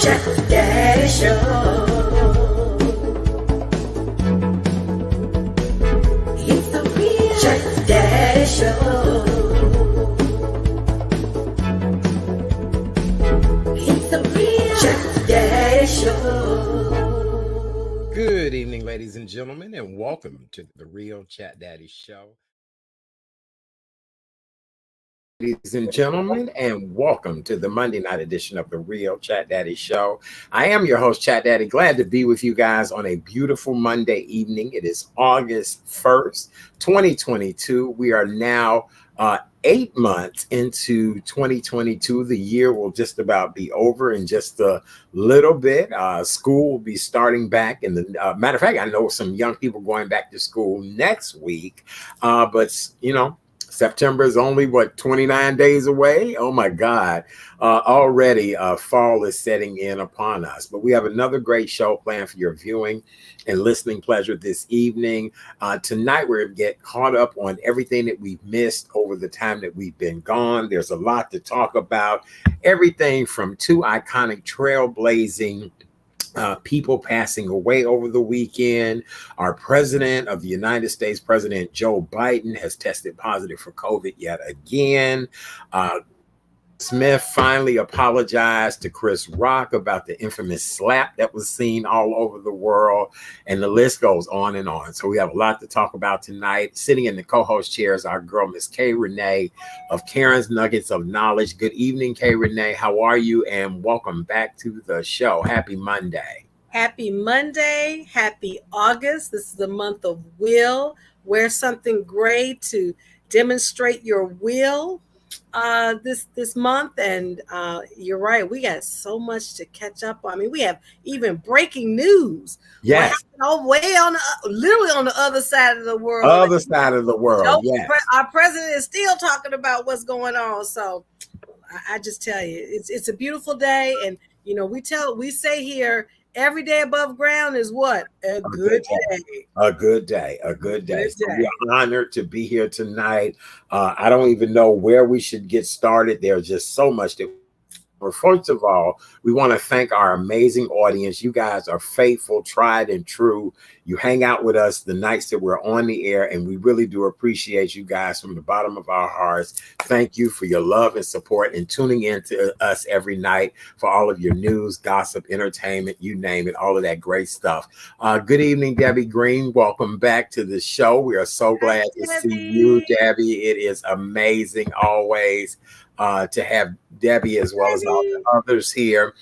Chat Daddy Show. It's the real Chat Daddy Show. It's the real Chat Daddy Show. Good evening, ladies and gentlemen, and welcome to the Real Chat Daddy Show. Ladies and gentlemen, and welcome to the Monday night edition of the Real Chat Daddy Show. I am your host, Chat Daddy. Glad to be with you guys on a beautiful Monday evening. It is August 1st, 2022. We are now 8 months into 2022. The year will just about be over in just a little bit. School will be starting back. And the matter of fact, I know some young people going back to school next week, but you know, September is only, 29 days away? Oh, my God. Already fall is setting in upon us. But we have another great show planned for your viewing and listening pleasure this evening. Tonight, we're going to get caught up on everything that we've missed over the time that we've been gone. There's a lot to talk about. Everything from two iconic trailblazing people passing away over the weekend. Our president of the United States, President Joe Biden, has tested positive for COVID yet again. Smith finally apologized to Chris Rock about the infamous slap that was seen all over the world, and the list goes on and on. So we have a lot to talk about tonight. Sitting in the co-host chair is our girl, Miss K. Renee of Karen's Nuggets of Knowledge. Good evening, K. Renee. How are you? And welcome back to the show. Happy Monday. Happy Monday. Happy August. This is the month of will. Wear something gray to demonstrate your will this month. And you're right, we got so much to catch up on. I mean, we have even breaking news. Yes. Literally on the other side of the world. Yes. Our president is still talking about what's going on. So I just tell you, it's a beautiful day. And you know, we say here, every day above ground is what? A good day. A good day. So we are honored to be here tonight. I don't even know where we should get started. There's just so much that. First of all, we want to thank our amazing audience. You guys are faithful, tried and true. You hang out with us the nights that we're on the air, and we really do appreciate you guys from the bottom of our hearts. Thank you for your love and support and tuning in to us every night for all of your news, gossip, entertainment, you name it, all of that great stuff. Good evening, Debbie Green. Welcome back to the show. We are so glad to see you, Debbie. It is amazing always to have Debbie as well as all the others here.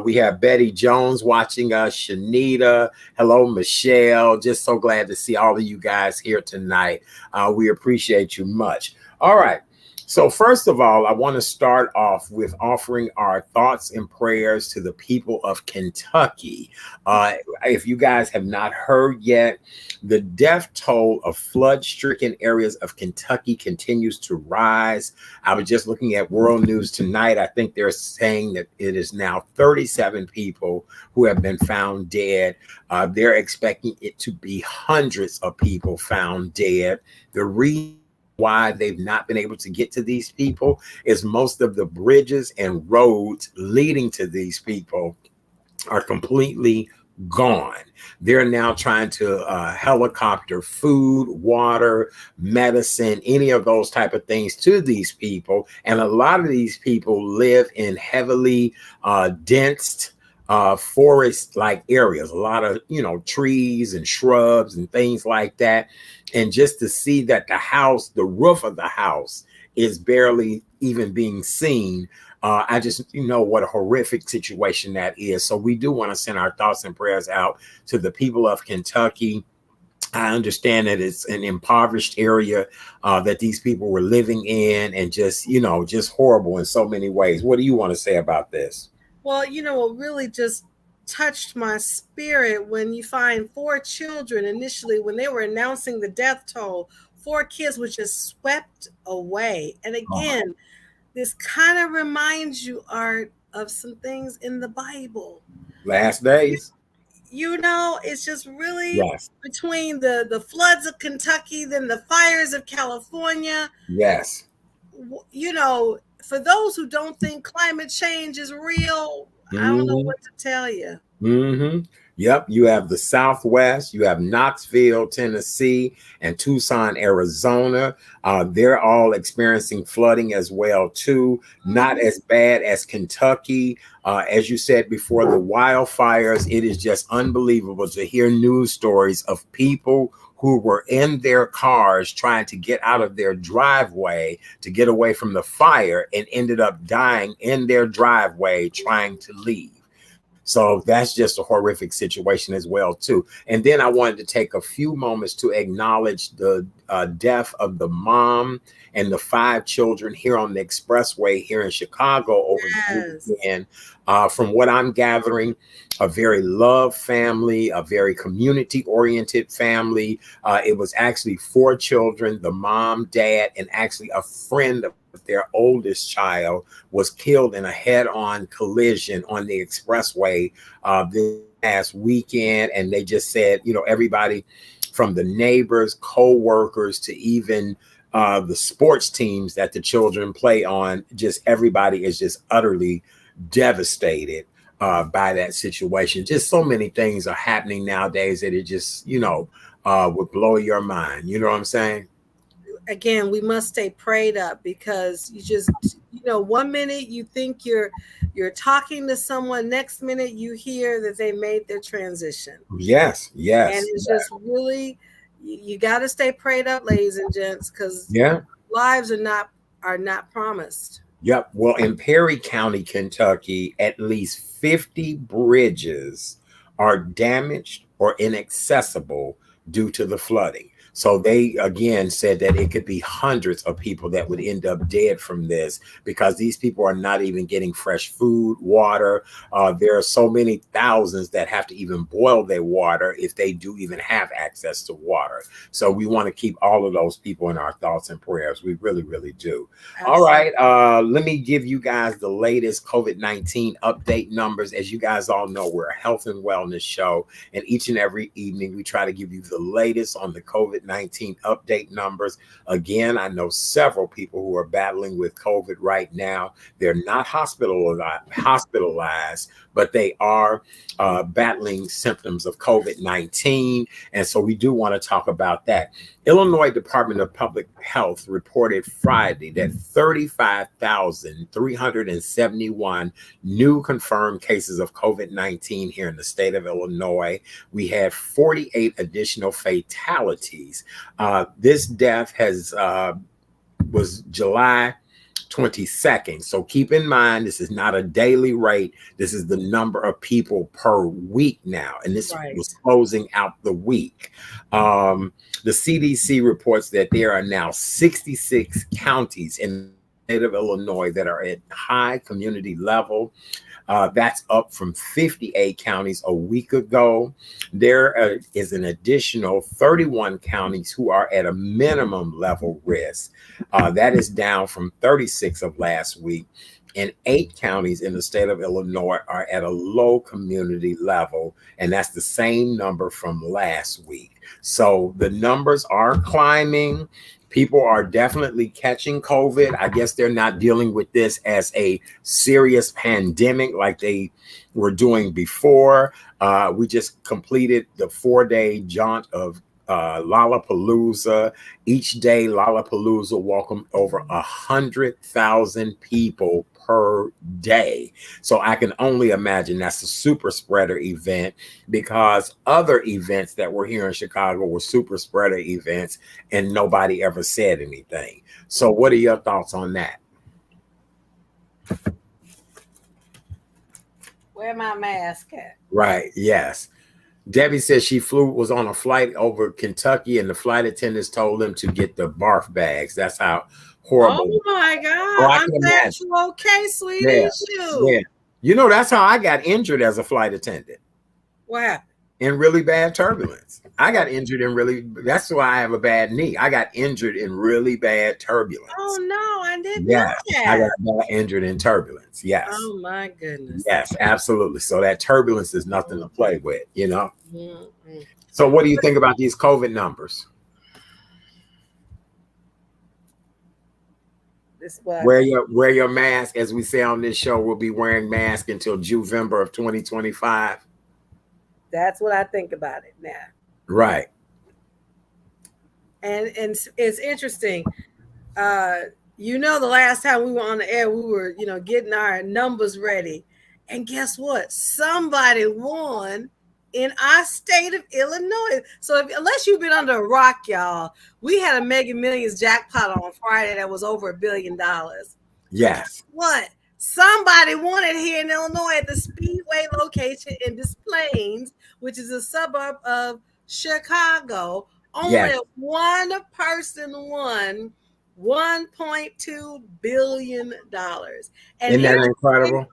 We have Betty Jones watching us, Shanita. Hello, Michelle. Just so glad to see all of you guys here tonight. We appreciate you much. All right. So first of all, I want to start off with offering our thoughts and prayers to the people of Kentucky. If you guys have not heard yet, the death toll of flood-stricken areas of Kentucky continues to rise. I was just looking at World News tonight. I think they're saying that it is now 37 people who have been found dead. They're expecting it to be hundreds of people found dead. The reason why they've not been able to get to these people is most of the bridges and roads leading to these people are completely gone. They're now trying to helicopter food, water, medicine, any of those type of things to these people. And a lot of these people live in heavily dense forest-like areas, a lot of, trees and shrubs and things like that. And just to see that the roof of the house is barely even being seen, I just know what a horrific situation that is. So we do want to send our thoughts and prayers out to the people of Kentucky. I understand that it's an impoverished area that these people were living in, and just horrible in so many ways. What do you want to say about this? Well, what really just touched my spirit when you find 4 children initially, when they were announcing the death toll, 4 kids were just swept away. And again, this kind of reminds you, Art, of some things in the Bible. Last days. It's just really between the floods of Kentucky, then the fires of California. Yes. for those who don't think climate change is real, I don't know what to tell you. Mm-hmm. Yep. You have the Southwest, you have Knoxville, Tennessee, and Tucson, Arizona. They're all experiencing flooding as well, too. Not as bad as Kentucky. As you said before, the wildfires, it is just unbelievable to hear news stories of people who were in their cars trying to get out of their driveway to get away from the fire and ended up dying in their driveway trying to leave. So that's just a horrific situation as well, too. And then I wanted to take a few moments to acknowledge the death of the mom and the 5 children here on the expressway here in Chicago over the weekend. From what I'm gathering, a very loved family, a very community-oriented family. It was actually 4 children, the mom, dad, and actually a friend of their oldest child was killed in a head-on collision on the expressway this past weekend. And they just said, you know, everybody from the neighbors, co-workers to even the sports teams that the children play on, just everybody is just utterly devastated by that situation. Just so many things are happening nowadays that it just, you know, would blow your mind. You know what I'm saying? Again, we must stay prayed up, because you just, you know, one minute you think you're talking to someone, next minute you hear that they made their transition. Yes. And it's just really, you got to stay prayed up, ladies and gents, because lives are not promised. Yep. Well, in Perry County, Kentucky, at least 50 bridges are damaged or inaccessible due to the flooding. So they again said that it could be hundreds of people that would end up dead from this, because these people are not even getting fresh food, water. There are so many thousands that have to even boil their water if they do even have access to water. So we want to keep all of those people in our thoughts and prayers. We really, really do. Absolutely. All right. Let me give you guys the latest COVID-19 update numbers. As you guys all know, we're a health and wellness show, and each and every evening we try to give you the latest on the COVID-19 update numbers. Again, I know several people who are battling with COVID right now. They're not hospitalized, but they are battling symptoms of COVID-19. And so we do want to talk about that. Illinois Department of Public Health reported Friday that 35,371 new confirmed cases of COVID-19 here in the state of Illinois. We had 48 additional fatalities. This death was July 22nd. So keep in mind, this is not a daily rate. This is the number of people per week now. And this was closing out the week. The CDC reports that there are now 66 counties in the state of Illinois that are at high community level. That's up from 58 counties a week ago. There is an additional 31 counties who are at a minimum level risk. That is down from 36 of last week. And 8 counties in the state of Illinois are at a low community level. And that's the same number from last week. So the numbers are climbing. People are definitely catching COVID. I guess they're not dealing with this as a serious pandemic like they were doing before. We just completed the 4-day jaunt of Lollapalooza. Each day, Lollapalooza welcomed over 100,000 people per day. So I can only imagine that's a super spreader event, because other events that were here in Chicago were super spreader events and nobody ever said anything. So what are your thoughts on that? Where my mask at? Right. Yes. Debbie says she was on a flight over Kentucky, and the flight attendants told them to get the barf bags. That's how horrible. Oh my God. I'm glad you're okay, sweetie. Yeah. You know, that's how I got injured as a flight attendant. What happened? In really bad turbulence. I got injured that's why I have a bad knee. I got injured in really bad turbulence. Oh no, I didn't know that. I got injured in turbulence. Yes. Oh my goodness. Yes, absolutely. So that turbulence is nothing to play with, you know? Mm-hmm. So what do you think about these COVID numbers? It's what I Wear think. your mask, as we say on this show. We'll be wearing masks until November of 2025. That's what I think about it now. Right. And it's interesting. The last time we were on the air, we were, getting our numbers ready. And guess what? Somebody won in our state of Illinois. So unless you've been under a rock, y'all, we had a Mega Millions jackpot on Friday that was over $1 billion. Yes. What? Somebody won it here in Illinois at the Speedway location in Des Plaines, which is a suburb of Chicago. Only one person won $1.2 billion. And isn't that incredible?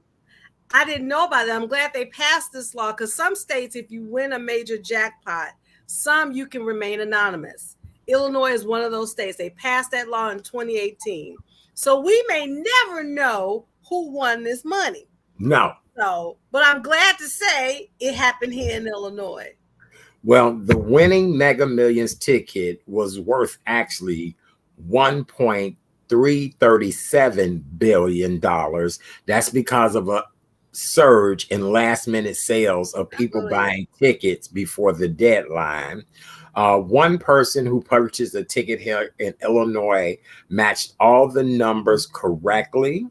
I didn't know about that. I'm glad they passed this law, because some states, if you win a major jackpot, some you can remain anonymous. Illinois is one of those states. They passed that law in 2018. So we may never know who won this money. No. So, but I'm glad to say it happened here in Illinois. Well, the winning Mega Millions ticket was worth actually $1.337 billion. That's because of a surge in last minute sales of people buying tickets before the deadline. One person who purchased a ticket here in Illinois matched all the numbers correctly.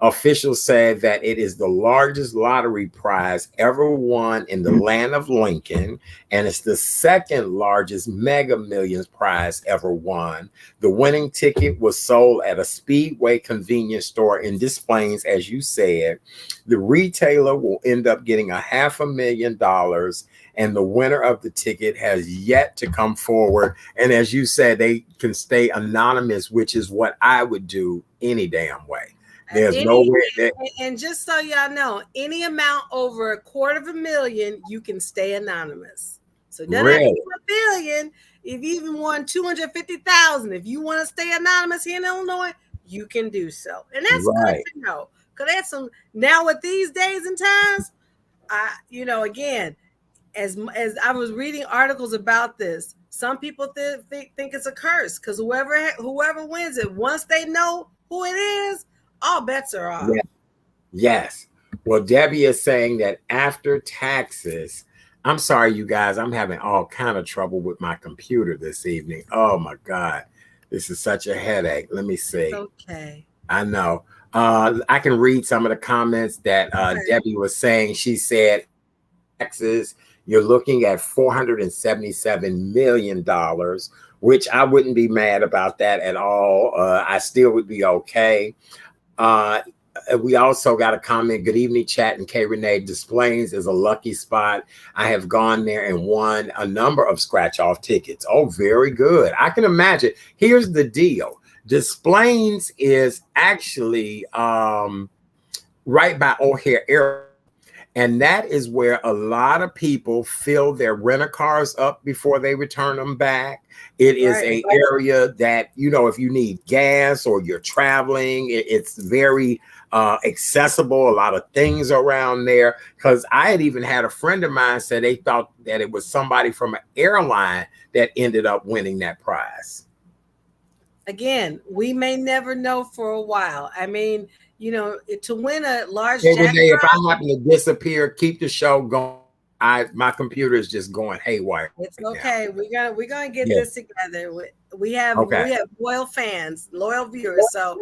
Officials said that it is the largest lottery prize ever won in the land of Lincoln, and it's the second largest Mega Millions prize ever won. The winning ticket was sold at a Speedway convenience store in Des Plaines, as you said. The retailer will end up getting $500,000, and the winner of the ticket has yet to come forward. And as you said, they can stay anonymous, which is what I would do any damn way. There's no way. And just so y'all know, any amount over $250,000, you can stay anonymous. So it doesn't have to be $1 billion. If you even won $250,000, if you want to stay anonymous here in Illinois, you can do so. And that's good to know. Because that's now with these days and times, again, as I was reading articles about this, some people think it's a curse, because whoever wins it, once they know who it is, all bets are off. Yes. Well, Debbie is saying that after taxes, I'm sorry, you guys, I'm having all kind of trouble with my computer this evening. Oh my God, this is such a headache. Let me see. Okay. I know. I can read some of the comments that Debbie was saying. She said, taxes, you're looking at $477 million, which I wouldn't be mad about that at all. I still would be okay. We also got a comment. Good evening, chat, and K Renee. Des Plaines is a lucky spot. I have gone there and won a number of scratch off tickets. Oh, very good. I can imagine. Here's the deal. Des Plaines is actually right by O'Hare Airport. And that is where a lot of people fill their rental cars up before they return them back. It is an area that, if you need gas or you're traveling, it's very accessible. A lot of things around there. Because I had even had a friend of mine say they thought that it was somebody from an airline that ended up winning that prize. Again, we may never know for a while. I mean, to win a large jackpot. If I happen to disappear, keep the show going. My computer is just going haywire. It's okay. Now. We're gonna get this together. We have loyal fans, loyal viewers. So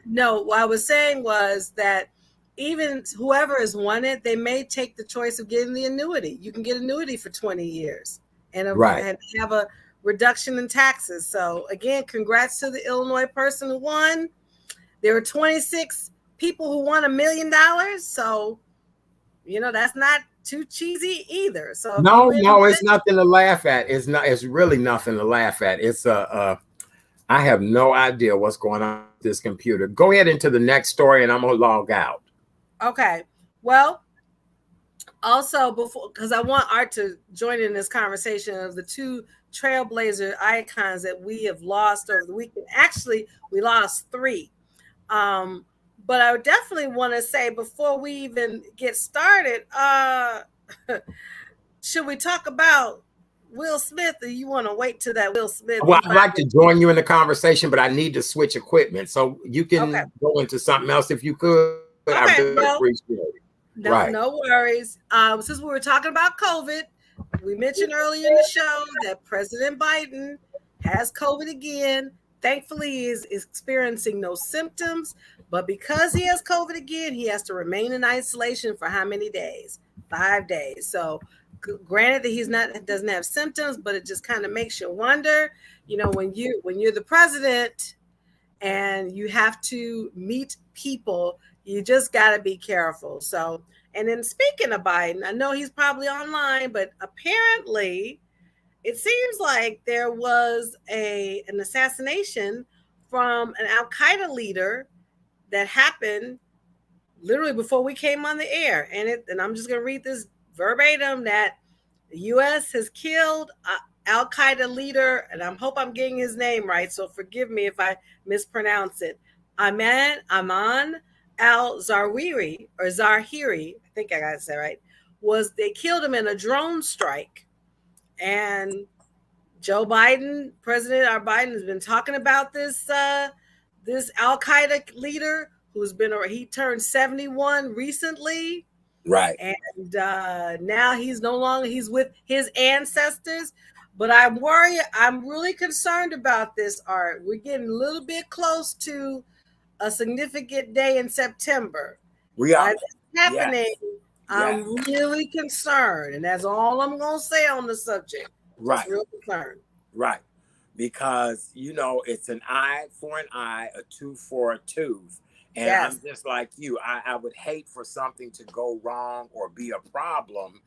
no, what I was saying was that even whoever has won it, they may take the choice of getting the annuity. You can get annuity for 20 years and have a reduction in taxes. So again, congrats to the Illinois person who won. There were 26 people who won $1 million. So, that's not too cheesy either. So no, it's nothing to laugh at. It's really nothing to laugh at. It's I have no idea what's going on with this computer. Go ahead into the next story and I'm gonna log out. Okay. Well, also because I want Art to join in this conversation of the two trailblazer icons that we have lost over the weekend. Actually, we lost 3. But I would definitely want to say before we even get started, should we talk about Will Smith, or you want to wait till that Will Smith? Well, I'd like to join you in the conversation, but I need to switch equipment. So you Okay. can go into something else if you could. I Okay. really appreciate it. No, Right. no worries. Since we were talking about COVID, we mentioned earlier in the show that President Biden has COVID again. Thankfully, he is experiencing no symptoms, but because he has COVID again, he has to remain in isolation for how many days? 5 days. So, granted that he's not doesn't have symptoms, but it just kind of makes you wonder. You know, when you're the president and you have to meet people, you just got to be careful. So, and then speaking of Biden, I know he's probably online, but apparently it seems like there was an assassination from an Al Qaeda leader that happened literally before we came on the air. And I'm just going to read this verbatim that the U.S. has killed Al Qaeda leader, and I hope I'm getting his name right, so forgive me if I mispronounce it. Ayman al Zawahiri, or Zawahiri, I think I got to say right, they killed him in a drone strike. And Joe Biden, our Biden, has been talking about this this Al Qaeda leader he turned 71 recently. Right. And now he's with his ancestors. But I'm worried. I'm really concerned about this, Art. We're getting a little bit close to a significant day in September. We are. By this happening, Yes. I'm really concerned. And that's all I'm going to say on the subject. Right. Just real concerned. Right. Because, it's an eye for an eye, a tooth for a tooth. And Yes. I'm just like you. I would hate for something to go wrong or be a problem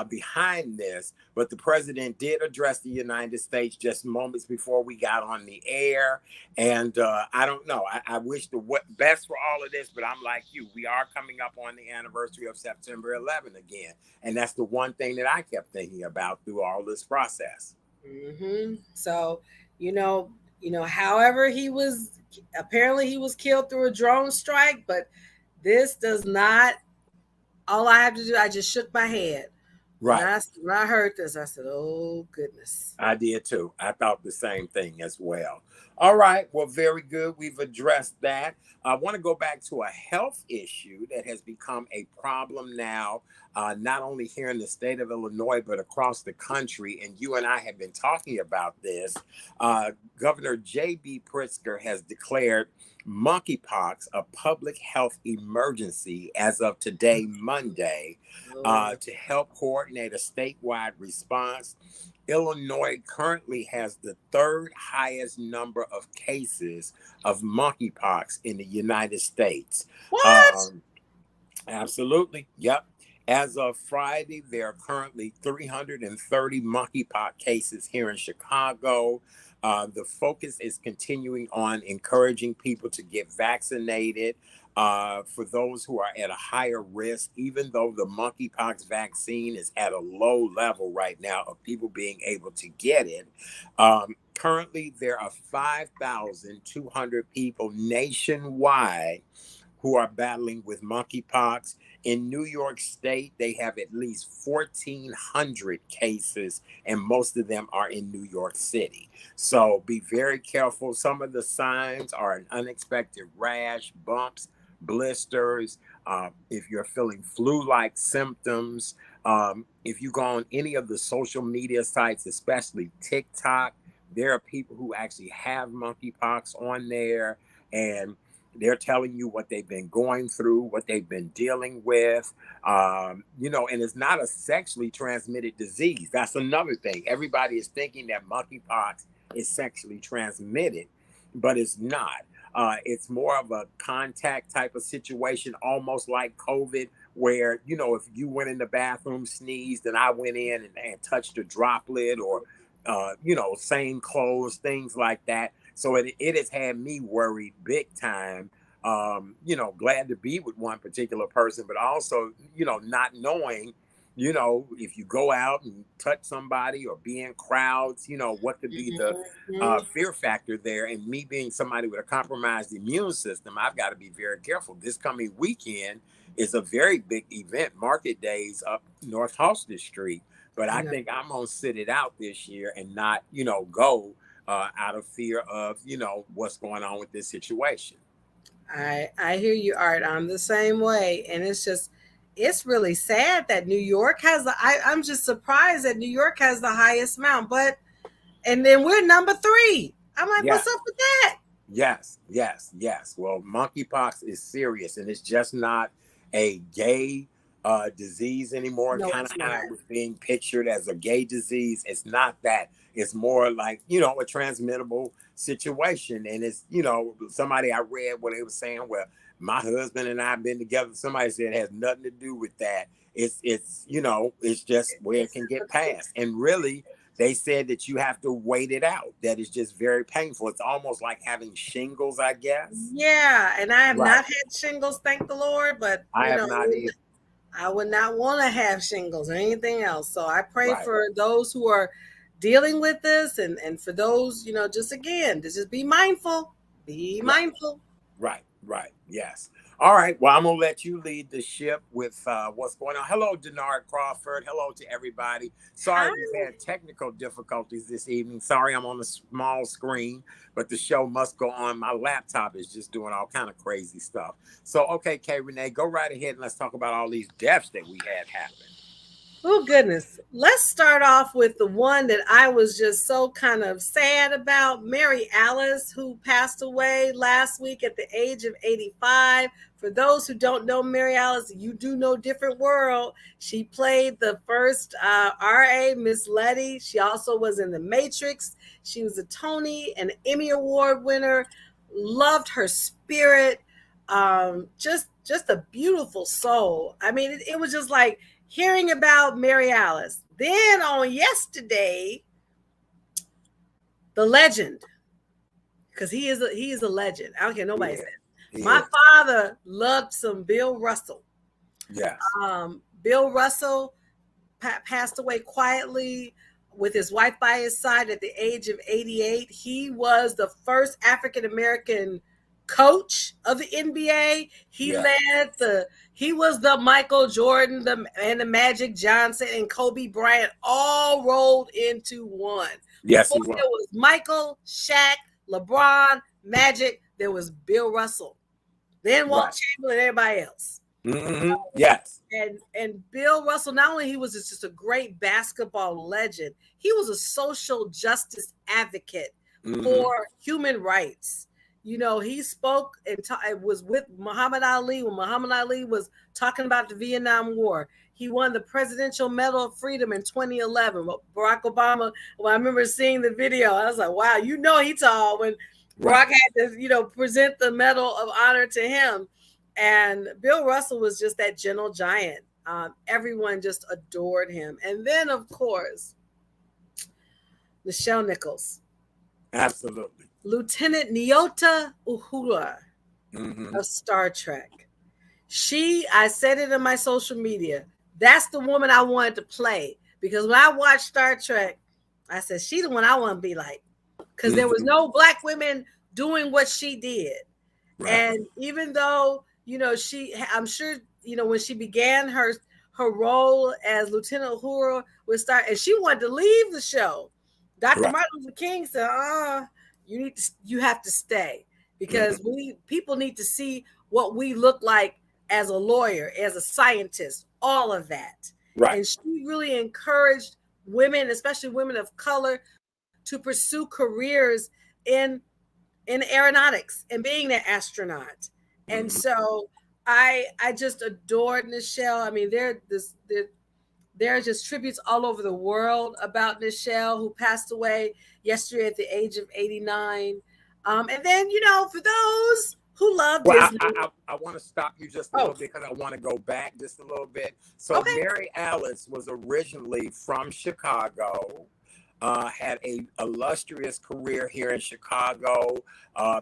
behind this. But the president did address the United States just moments before we got on the air. And I don't know. I wish the best for all of this. But I'm like you. We are coming up on the anniversary of September 11 again. And that's the one thing that I kept thinking about through all this process. Mm-hmm. So, however apparently he was killed through a drone strike, but this does not, all I have to do, I just shook my head. Right. When I heard this, I said, oh, goodness. I did too. I thought the same thing as well. All right. Well, very good. We've addressed that. I want to go back to a health issue that has become a problem now, not only here in the state of Illinois, but across the country. And you and I have been talking about this. Governor J.B. Pritzker has declared monkeypox a public health emergency as of today, Monday, to help coordinate a statewide response. Illinois currently has the third highest number of cases of monkeypox in the United States. What? Absolutely. Yep. As of Friday, there are currently 330 monkeypox cases here in Chicago. The focus is continuing on encouraging people to get vaccinated. For those who are at a higher risk, even though the monkeypox vaccine is at a low level right now of people being able to get it. Currently, there are 5,200 people nationwide who are battling with monkeypox. In New York State, they have at least 1,400 cases, and most of them are in New York City. So be very careful. Some of the signs are an unexpected rash, bumps, blisters. If you're feeling flu-like symptoms, if you go on any of the social media sites, especially TikTok, there are people who actually have monkeypox on there, and they're telling you what they've been going through, what they've been dealing with, and it's not a sexually transmitted disease. That's another thing. Everybody is thinking that monkeypox is sexually transmitted, but it's not. It's more of a contact type of situation, almost like COVID, where, if you went in the bathroom, sneezed, and I went in and touched a droplet or, same clothes, things like that. So it has had me worried big time, glad to be with one particular person, but also, not knowing, if you go out and touch somebody or be in crowds, what could be the fear factor there. And me being somebody with a compromised immune system, I've got to be very careful. This coming weekend is a very big event, Market Days up North Halsted Street. But I No. think I'm gonna sit it out this year and not, go out of fear of, what's going on with this situation. I hear you, Art. I'm the same way, and it's really sad that New York has I'm just surprised that New York has the highest amount, but and then we're number 3. I'm like, what's Yes. up with that? Yes, yes, yes. Well, monkeypox is serious, and it's just not a gay disease anymore. No, Kind of it's not. how it was being pictured as a gay disease. It's not that. It's more like, a transmittable situation. And it's, somebody I read what they were saying, well, my husband and I have been together. Somebody said it has nothing to do with that. It's just where it can get passed. And really, they said that you have to wait it out. That is just very painful. It's almost like having shingles, I guess. Yeah, and I have Right. not had shingles, thank the Lord, but I have not either. I would not want to have shingles or anything else. So I pray Right. for those who are dealing with this, and for those, just again, to just be mindful. Be mindful. Right, right. Yes. All right. Well, I'm going to let you lead the ship with what's going on. Hello, Denard Crawford. Hello to everybody. Sorry we've had technical difficulties this evening. Sorry I'm on a small screen, but the show must go on. My laptop is just doing all kind of crazy stuff. So, okay, Kay Renee, go right ahead and let's talk about all these deaths that we had happen. Oh, goodness. Let's start off with the one that I was just so kind of sad about. Mary Alice, who passed away last week at the age of 85. For those who don't know Mary Alice, you do know Different World. She played the first RA, Miss Letty. She also was in The Matrix. She was a Tony and Emmy Award winner. Loved her spirit. Just a beautiful soul. I mean, it was just like hearing about Mary Alice. Then on yesterday, the legend, because he is a legend. I don't care nobody says. My father loved some Bill Russell. Yes. Bill Russell passed away quietly with his wife by his side at the age of 88. He was the first African-American coach of the NBA. He was the Michael Jordan and the Magic Johnson and Kobe Bryant all rolled into one. Yes, Before there was Michael, Shaq, LeBron, Magic, there was Bill Russell. Then Walt Chamberlain and everybody else. Mm-hmm. Yes. And Bill Russell, not only he was just a great basketball legend, he was a social justice advocate for human rights. He spoke and was with Muhammad Ali when Muhammad Ali was talking about the Vietnam War. He won the Presidential Medal of Freedom in 2011. Barack Obama, I remember seeing the video. I was like, wow, he tall when Barack had to, present the Medal of Honor to him. And Bill Russell was just that gentle giant. Everyone just adored him. And then, of course, Nichelle Nichols. Absolutely. Lieutenant Nyota Uhura of Star Trek. I said it in my social media. That's the woman I wanted to play. Because when I watched Star Trek, I said, she's the one I want to be like. Because there was no Black women doing what she did. Right. And even though, I'm sure, when she began her role as Lieutenant Uhura would start, and she wanted to leave the show. Dr. Martin Luther King said, you have to stay, because people need to see what we look like as a lawyer, as a scientist, all of that. Right. And she really encouraged women, especially women of color, to pursue careers in aeronautics and being an astronaut. And so I just adored Nichelle. I mean, there are just tributes all over the world about Nichelle, who passed away yesterday at the age of 89. And then, for those who love Disney. I want to stop you just a little bit, because I want to go back just a little bit. So Mary Alice was originally from Chicago. Had a illustrious career here in Chicago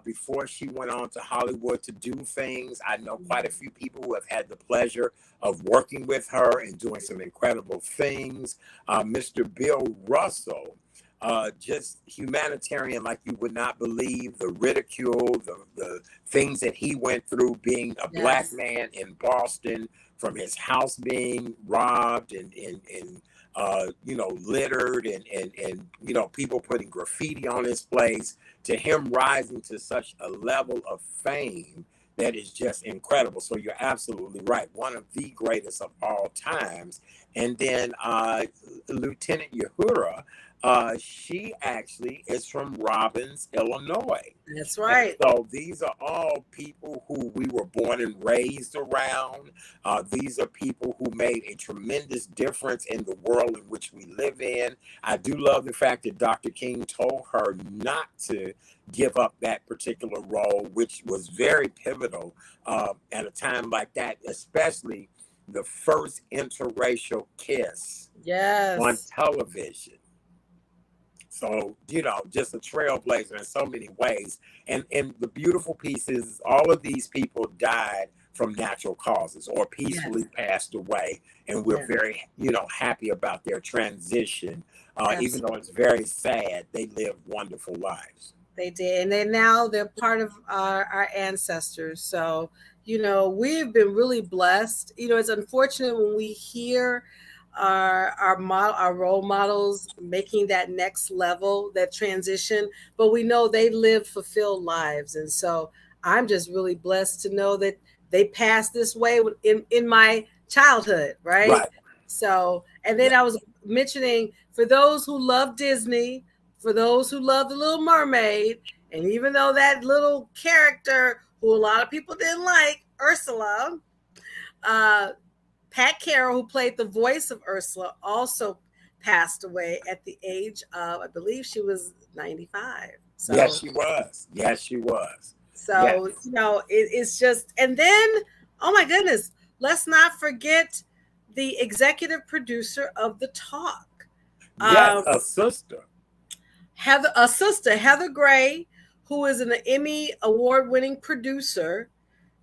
before she went on to Hollywood to do things. I know quite a few people who have had the pleasure of working with her and doing some incredible things. Mr. Bill Russell, just humanitarian like you would not believe, the ridicule, the things that he went through being a Black man in Boston, from his house being robbed and littered and people putting graffiti on his place, to him rising to such a level of fame that is just incredible. So you're absolutely right. One of the greatest of all times. And then Lieutenant Uhura, she actually is from Robbins, Illinois. That's right. And so these are all people who we were born and raised around. These are people who made a tremendous difference in the world in which we live in. I do love the fact that Dr. King told her not to give up that particular role, which was very pivotal at a time like that, especially the first interracial kiss on television. So, just a trailblazer in so many ways. And the beautiful piece is all of these people died from natural causes or peacefully passed away. And we're very, happy about their transition. Even though it's very sad, they lived wonderful lives. They did. And they're part of our ancestors. So, we've been really blessed. It's unfortunate when we hear our role models making that next level, that transition, but we know they live fulfilled lives. And so I'm just really blessed to know that they passed this way in my childhood, right? So, and then I was mentioning, for those who love Disney, for those who love The Little Mermaid, and even though that little character who a lot of people didn't like, Ursula, Pat Carroll, who played the voice of Ursula, also passed away at the age of, I believe she was 95. So, yes, she was. So, it's just, and then, oh my goodness, let's not forget the executive producer of The Talk. Yes, a sister, Heather Gray, who is an Emmy award-winning producer.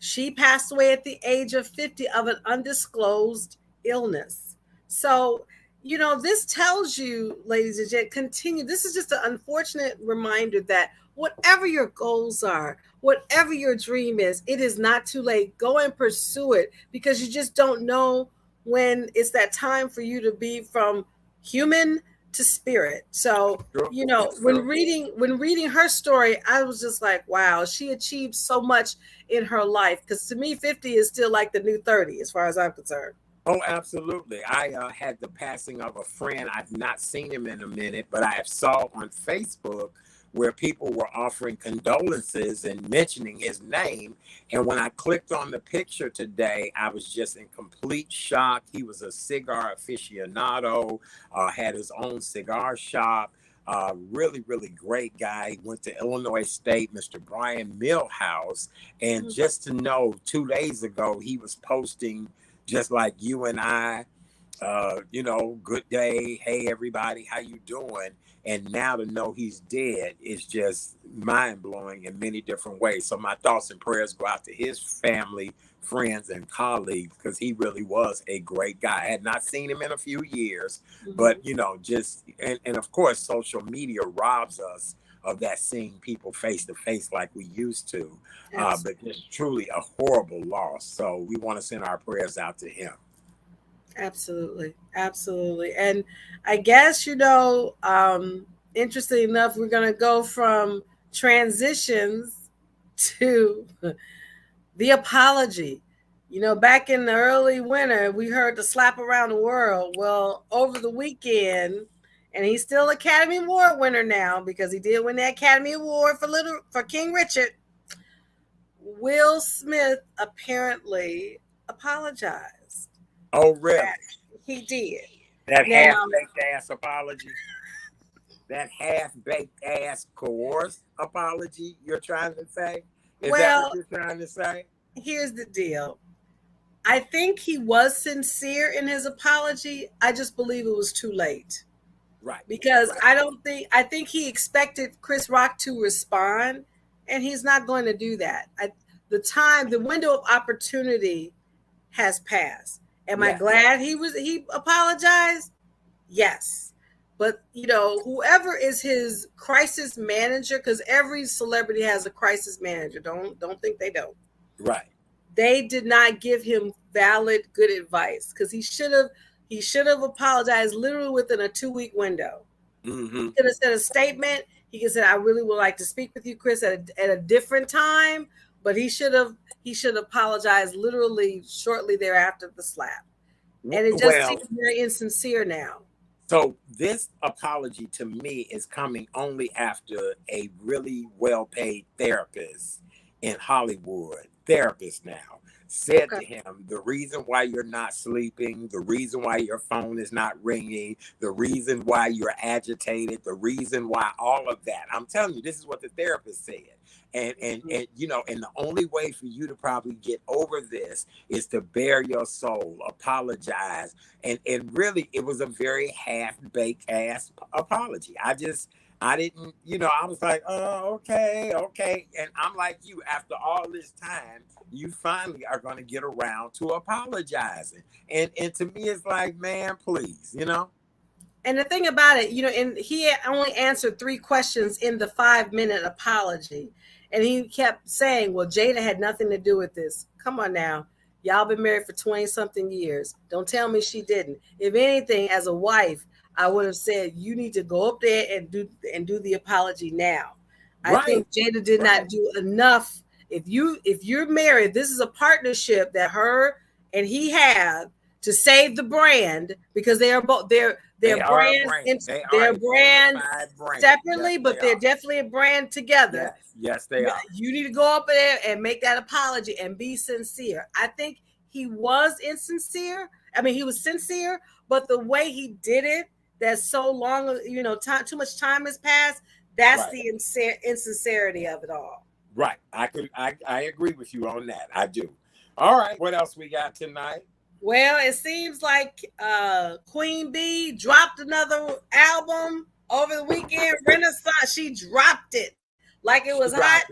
She passed away at the age of 50 of an undisclosed illness. So, this tells you, ladies and gentlemen, continue. This is just an unfortunate reminder that whatever your goals are, whatever your dream is, it is not too late. Go and pursue it, because you just don't know when it's that time for you to be from human to spirit. So, when reading her story, I was just like, wow, she achieved so much in her life. Because to me, 50 is still like the new 30, as far as I'm concerned. Oh, absolutely. I had the passing of a friend. I've not seen him in a minute, but I have saw on Facebook where people were offering condolences and mentioning his name. And when I clicked on the picture today, I was just in complete shock. He was a cigar aficionado, had his own cigar shop, really, really great guy. He went to Illinois State, Mr. Brian Millhouse. And just to know, 2 days ago, he was posting just like you and I, good day. Hey, everybody, how you doing? And now to know he's dead is just mind-blowing in many different ways. So my thoughts and prayers go out to his family, friends, and colleagues, because he really was a great guy. I had not seen him in a few years, but, and of course, social media robs us of that, seeing people face to face like we used to. But just truly a horrible loss. So we want to send our prayers out to him. Absolutely. And I guess, interesting enough, we're going to go from transitions to the apology. Back in the early winter, we heard the slap around the world. Well, over the weekend, and he's still Academy Award winner now, because he did win the Academy Award for King Richard. Will Smith apparently apologized. Oh, really? He did. That half-baked ass apology? That half-baked ass coerced apology you're trying to say? Is that what you're trying to say? Here's the deal. I think he was sincere in his apology. I just believe it was too late. Right. Because I think he expected Chris Rock to respond, and he's not going to do that. The window of opportunity has passed. Am I glad he apologized? Yes. But, whoever is his crisis manager, because every celebrity has a crisis manager. Don't think they don't. Right. They did not give him valid, good advice, because he should have He should have apologized literally within a 2-week window. Mm-hmm. He could have said a statement. He could have said, "I really would like to speak with you, Chris, at a different time." But he should apologize literally shortly thereafter the slap. And it just seems very insincere now. So this apology to me is coming only after a really well-paid therapist in Hollywood, therapist now, said to him, the reason why you're not sleeping, the reason why your phone is not ringing, the reason why you're agitated, the reason why all of that. I'm telling you, this is what the therapist said. And you know, and the only way for you to probably get over this is to bare your soul, apologize. And really, it was a very half-baked ass apology. I didn't, you know, I was like, oh, okay. And I'm like you, after all this time, you finally are going to get around to apologizing. And to me, it's like, man, please, you know. And the thing about it, you know, and he only answered 3 questions in the 5-minute apology. And he kept saying, well, Jada had nothing to do with this. Come on now. Y'all been married for 20-something years. Don't tell me she didn't. If anything, as a wife, I would have said, you need to go up there and do the apology now. Right. I think Jada did not do enough. If you're married, this is a partnership that her and he have to save the brand, because they are both they're brands separately, yes, but they're definitely a brand together. Yes, they are. You need to go up there and make that apology and be sincere. I think he was insincere. I mean, he was sincere, but the way he did it, that's so long, you know, too much time has passed. That's the insincerity of it all. Right. I agree with you on that. I do. All right. What else we got tonight? Well, it seems like Queen Bee dropped another album over the weekend. Renaissance, she dropped it like it was hot.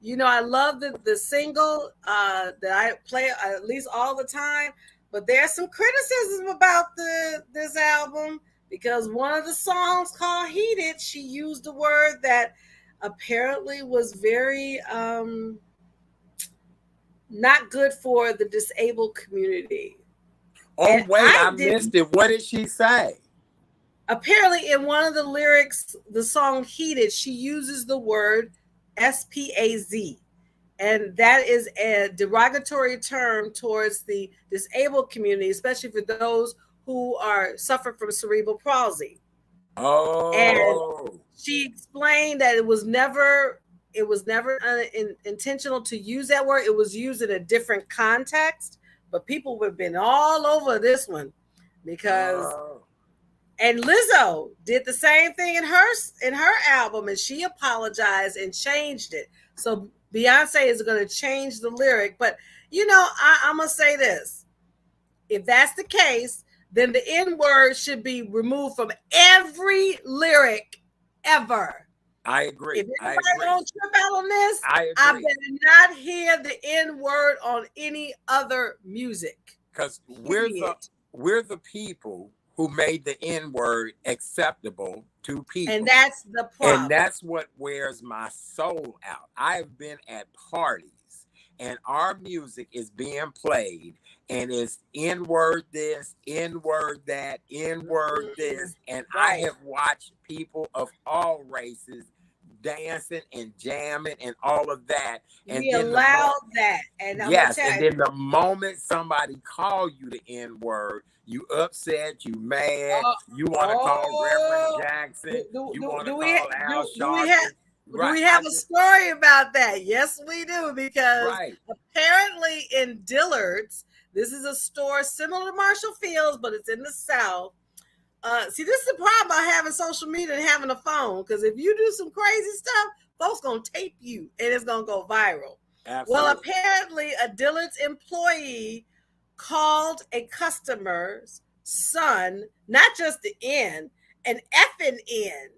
You know, I love the single that I play at least all the time, but there's some criticism about this album, because one of the songs called Heated, she used a word that apparently was very not good for the disabled community. Oh, and wait, I missed it. What did she say? Apparently, in one of the lyrics, the song Heated, she uses the word SPAZ. And that is a derogatory term towards the disabled community, especially for those who suffer from cerebral palsy. Oh. And she explained that it was never intentional to use that word. It was used in a different context, but people have been all over this one because and Lizzo did the same thing in her album, and she apologized and changed it. So Beyonce is going to change the lyric, but you know, I'm going to say this. If that's the case, then the N-word should be removed from every lyric ever. I agree. If anybody don't trip out on this, I better not hear the N-word on any other music. Because we're the people who made the N-word acceptable to people. And that's the problem. And that's what wears my soul out. I've been at parties and our music is being played and it's N-word this, N-word that, N-word this. And I have watched people of all races dancing and jamming and all of that. And we allowed that. And yes, and then the moment somebody call you the N-word, you upset, you mad, you want to call Reverend Jackson, you want to call Al Sharpton. Do we have a story about that? Yes, we do, because apparently in Dillard's, this is a store similar to Marshall Field's, but it's in the South. See, this is the problem about having social media and having a phone, because if you do some crazy stuff, folks gonna tape you and it's gonna go viral. Absolutely. Well, apparently a Dillard's employee called a customer's son, not just the N, an effing N.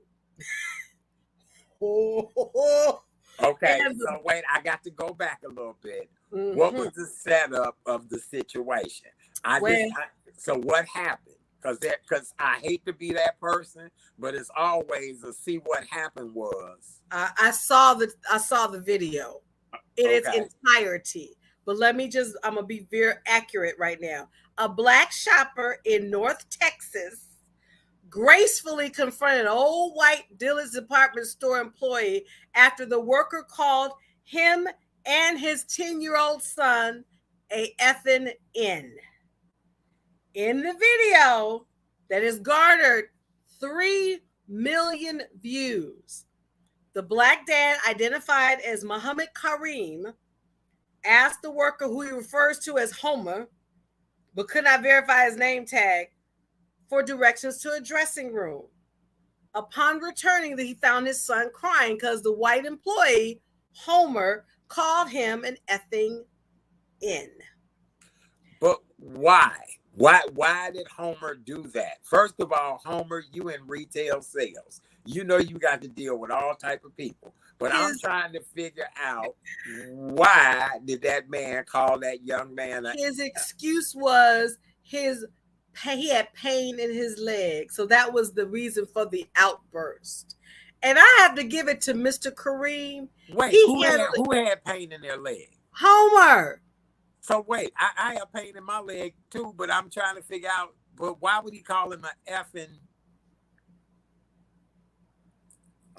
Okay, so wait, I got to go back a little bit. Mm-hmm. What was the setup of the situation? So what happened? Because I hate to be that person, but it's always a see what happened was. I saw the video in its entirety, but I'm going to be very accurate right now. A black shopper in North Texas gracefully confronted an old white Dillard's department store employee after the worker called him and his 10-year-old son a effing N. In the video that has garnered 3 million views, the black dad, identified as Muhammad Kareem, asked the worker, who he refers to as Homer, but could not verify his name tag, for directions to a dressing room. Upon returning, he found his son crying because the white employee, Homer, called him an effing N. But why? Why did Homer do that? First of all, Homer, you in retail sales. You know you got to deal with all type of people. But I'm trying to figure out, why did that man call that young man his excuse was he had pain in his leg. So that was the reason for the outburst. And I have to give it to Mr. Kareem. Wait, who had pain in their leg? Homer. So wait, I have pain in my leg too, but I'm trying to figure out, but why would he call him an effing?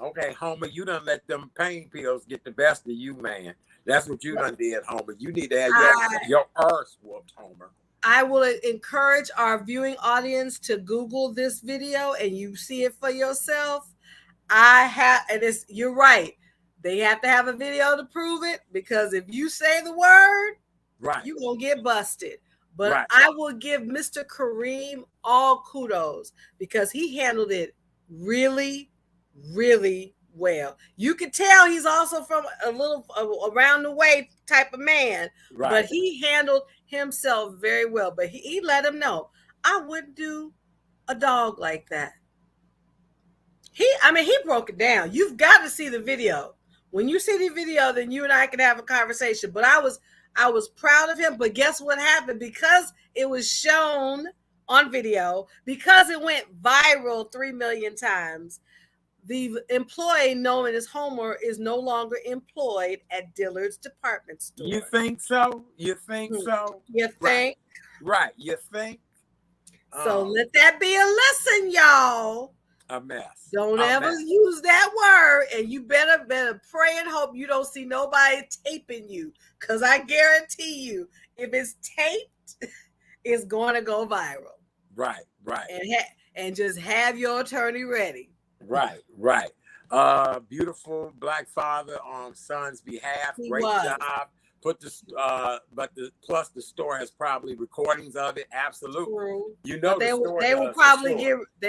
Okay, Homer, you done let them pain pills get the best of you, man. That's what you done did, Homer. You need to have your arse whooped, Homer. I will encourage our viewing audience to Google this video and you see it for yourself. You're right. They have to have a video to prove it, because if you say the word, right, you're going to get busted. But right, I will give Mr. Kareem all kudos, because he handled it really, really well. You could tell he's also from a little around the way type of man, right, but he handled himself very well. But he let him know, I wouldn't do a dog like that. He broke it down. You've got to see the video. When you see the video, then you and I can have a conversation. But I was proud of him. But guess what happened? Because it was shown on video, because it went viral 3 million times, the employee known as Homer is no longer employed at Dillard's department store. You think so? You think so? You think? Right. You think? So let that be a lesson, y'all. A mess. Don't ever use that word, and you better pray and hope you don't see nobody taping you, because I guarantee you, if it's taped, it's going to go viral. Right. And just have your attorney ready. Right. Beautiful black father on son's behalf. Great job. Plus the store has probably recordings of it. Absolutely. True. You know, they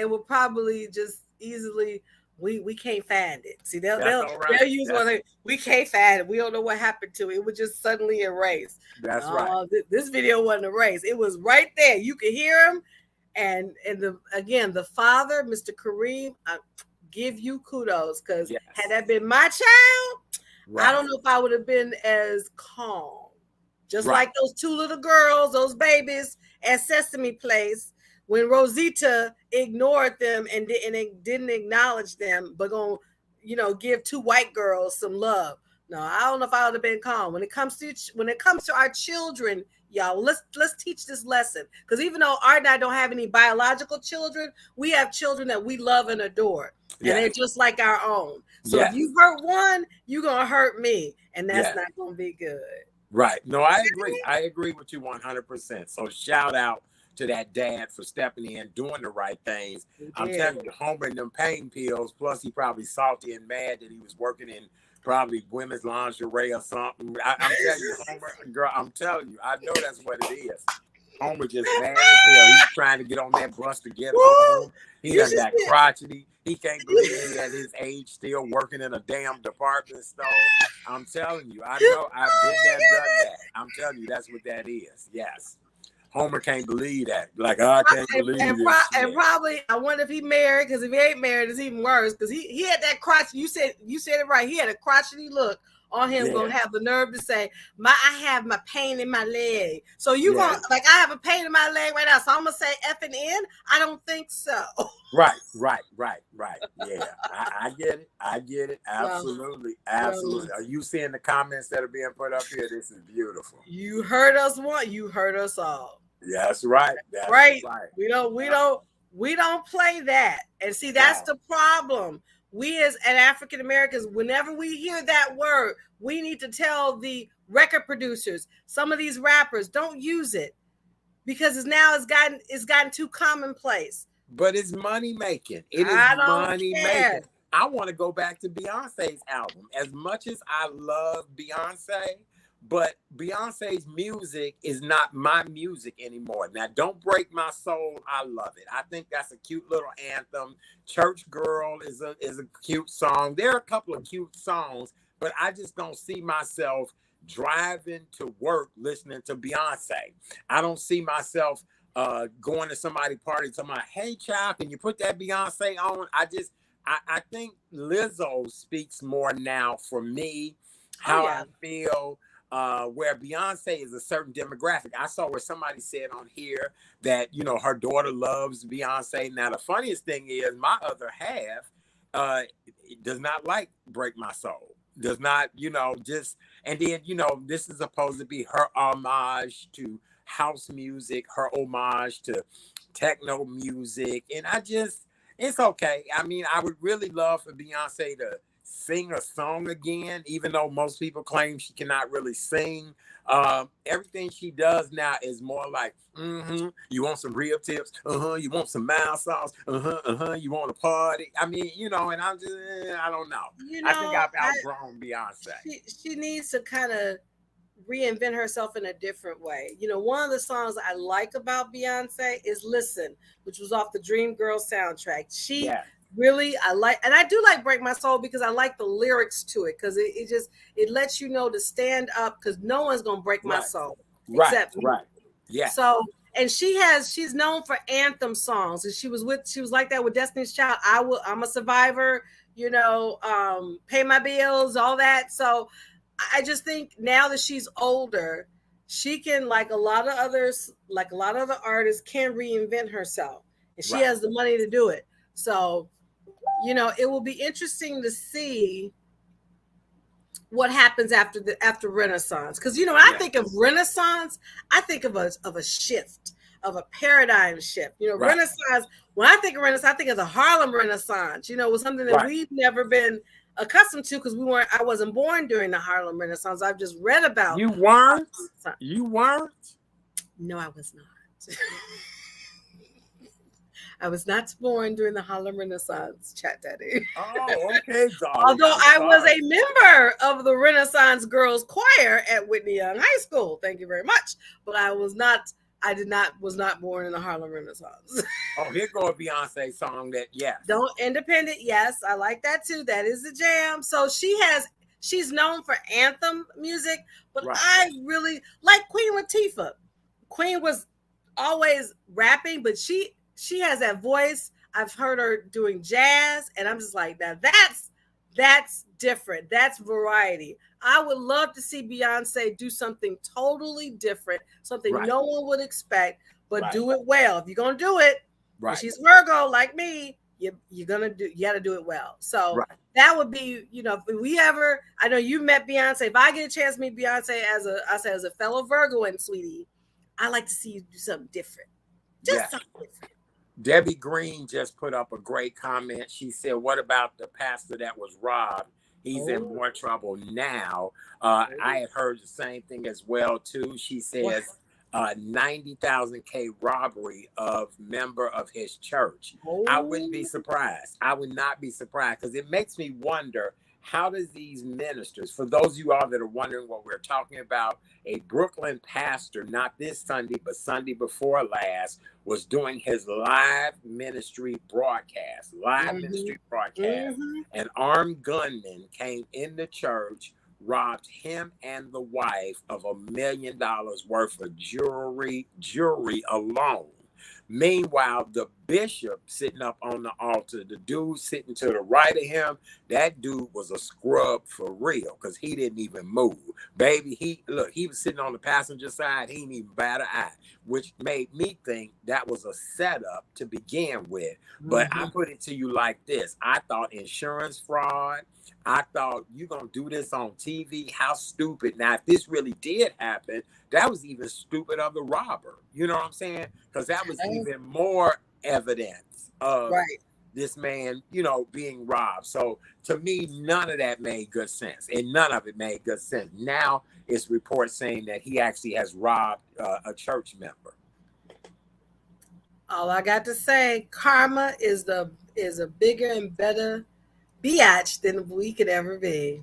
will probably just easily, we can't find it. See, they'll use one. We can't find it. We don't know what happened to it. It was just suddenly erased. That's right. This video wasn't erased. It was right there. You could hear him. And the father, Mr. Kareem, I give you kudos, because had that been my child, right, I don't know if I would have been as calm. Just like those two little girls, those babies at Sesame Place, when Rosita ignored them and didn't acknowledge them, but gonna, give two white girls some love. No, I don't know if I would have been calm. When it comes to our children, y'all, let's teach this lesson. Because even though Art and I don't have any biological children, we have children that we love and adore. And they're just like our own. So if you hurt one, you're going to hurt me. And that's not going to be good. Right. No, I agree. I agree with you 100%. So shout out to that dad for stepping in, doing the right things. I'm telling you, Homer and them pain pills, plus he probably salty and mad that he was working in probably women's lingerie or something. I'm telling you, Homer, girl, I'm telling you, I know that's what it is. Homer just mad as hell. He's trying to get on that bus to get home. He done got crotchety. He can't believe he at his age still working in a damn department store. I'm telling you, I know I've been there, done that. I'm telling you, that's what that is. Yes. Homer can't believe that. Like, I can't believe this. And probably, I wonder if he married, because if he ain't married, it's even worse. Because he had that crotch. You said it right. He had a crotchety look on him gonna have the nerve to say, I have my pain in my leg. So you gonna like, I have a pain in my leg right now, so I'm gonna say F and N? I don't think so. Right. Yeah, I get it. Absolutely. Are you seeing the comments that are being put up here? This is beautiful. You heard us once, you heard us all. That's right. We don't play that. And see, that's the problem. We as African Americans, whenever we hear that word, we need to tell the record producers, some of these rappers, don't use it, because it's gotten too commonplace. But it's money making. It is money making. I want to go back to Beyonce's album. As much as I love Beyonce, but Beyonce's music is not my music anymore. Now, Don't Break My Soul, I love it. I think that's a cute little anthem. Church Girl is a cute song. There are a couple of cute songs, but I just don't see myself driving to work listening to Beyonce. I don't see myself going to somebody's party talking about, hey, child, can you put that Beyonce on? I think Lizzo speaks more now for me, how I feel, where Beyonce is a certain demographic. I saw where somebody said on here that, her daughter loves Beyonce. Now, the funniest thing is my other half does not like Break My Soul. Does not, and then, this is supposed to be her homage to house music, her homage to techno music. And it's okay. I mean, I would really love for Beyonce to sing a song again, even though most people claim she cannot really sing. Everything she does now is more like, you want some rib tips? You want some mild sauce? You want a party? I mean, and I'm just, I don't know. I think I've outgrown Beyonce. She needs to kind of reinvent herself in a different way. One of the songs I like about Beyonce is Listen, which was off the Dreamgirls soundtrack. Really, I do like Break My Soul because I like the lyrics to it, because it lets you know to stand up, because no one's gonna break my soul except me. So, and she's known for anthem songs, and she was like that with Destiny's Child. I'm a Survivor, Pay My Bills, all that. So I just think now that she's older, she can, like a lot of other artists, can reinvent herself, and she has the money to do it. So, it will be interesting to see what happens after Renaissance. Because, when I think of Renaissance, I think of a shift, of a paradigm shift. Renaissance, when I think of Renaissance, I think of the Harlem Renaissance, it was something that we've never been accustomed to, because I wasn't born during the Harlem Renaissance. I've just read about. You weren't? You weren't? No, I was not. I was not born during the Harlem Renaissance, Chat Daddy. Oh, okay, darling. Although I was a member of the Renaissance Girls Choir at Whitney Young High School. Thank you very much. But I was not born in the Harlem Renaissance. Oh, here goes a Beyonce song that, Don't Independent, yes, I like that too. That is the jam. So she's known for anthem music, but I really like Queen Latifah. Queen was always rapping, but she has that voice. I've heard her doing jazz, and I'm just like, now that's different. That's variety. I would love to see Beyonce do something totally different, something no one would expect, but do it well. If you're gonna do it, and she's Virgo like me, you got to do it well. So that would be, if we ever, I know you met Beyonce. If I get a chance to meet Beyonce as a fellow Virgo, and sweetie, I like to see you do something different. Something different. Debbie Green just put up a great comment. She said, what about the pastor that was robbed? He's in more trouble now. I had heard the same thing as well, too. She says 90,000 robbery of member of his church. I wouldn't be surprised. I would not be surprised, because it makes me wonder, how does these ministers, for those of you all that are wondering what we're talking about, a Brooklyn pastor, not this Sunday, but Sunday before last, was doing his live ministry broadcast. An armed gunman came in the church, robbed him and the wife of $1 million worth of jewelry alone. Meanwhile, the bishop sitting up on the altar, the dude sitting to the right of him, that dude was a scrub for real, because he didn't even move. Baby, he was sitting on the passenger side, he didn't even bat an eye, which made me think that was a setup to begin with. But I put it to you like this. I thought insurance fraud. I thought, you gonna do this on TV? How stupid. Now, if this really did happen, that was even stupid of the robber. You know what I'm saying? Because that was even more evidence of this man, you know, being robbed. So to me, none of that made good sense. And none of it made good sense. Now it's reports saying that he actually has robbed a church member. All I got to say, karma is a bigger and better biatch than we could ever be.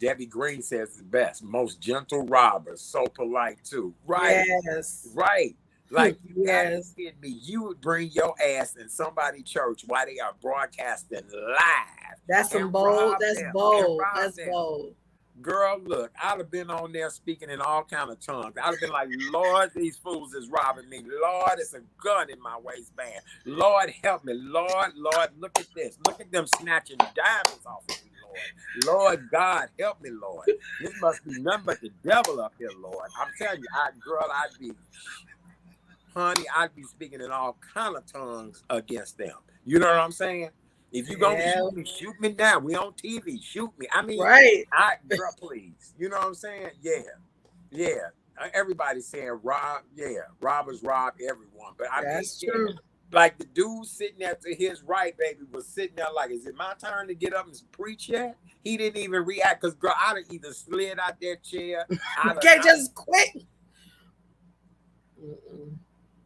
Debbie Green says the best. Most gentle robbers, so polite too. Right. Yes. Right. Like, you yes. kidding me? You would bring your ass in somebody's church while they are broadcasting live. That's some bold. That's bold. That's bold. Girl, look, I'd have been on there speaking in all kind of tongues. I'd have been like, Lord, these fools is robbing me. Lord, it's a gun in my waistband. Lord, help me. Lord, look at this. Look at them snatching diamonds off of me, Lord. Lord God, help me, Lord. This must be nothing but the devil up here, Lord. I'm telling you, I'd be speaking in all kind of tongues against them. You know what I'm saying? If you're going to shoot me now. We on TV. Shoot me. I mean, girl, please. You know what I'm saying? Yeah. Everybody's saying robbers rob everyone. But I mean, true. Like the dude sitting there to his right, baby, was sitting there like, is it my turn to get up and preach yet? He didn't even react, because, girl, I'd have either slid out that chair. You can't just quit.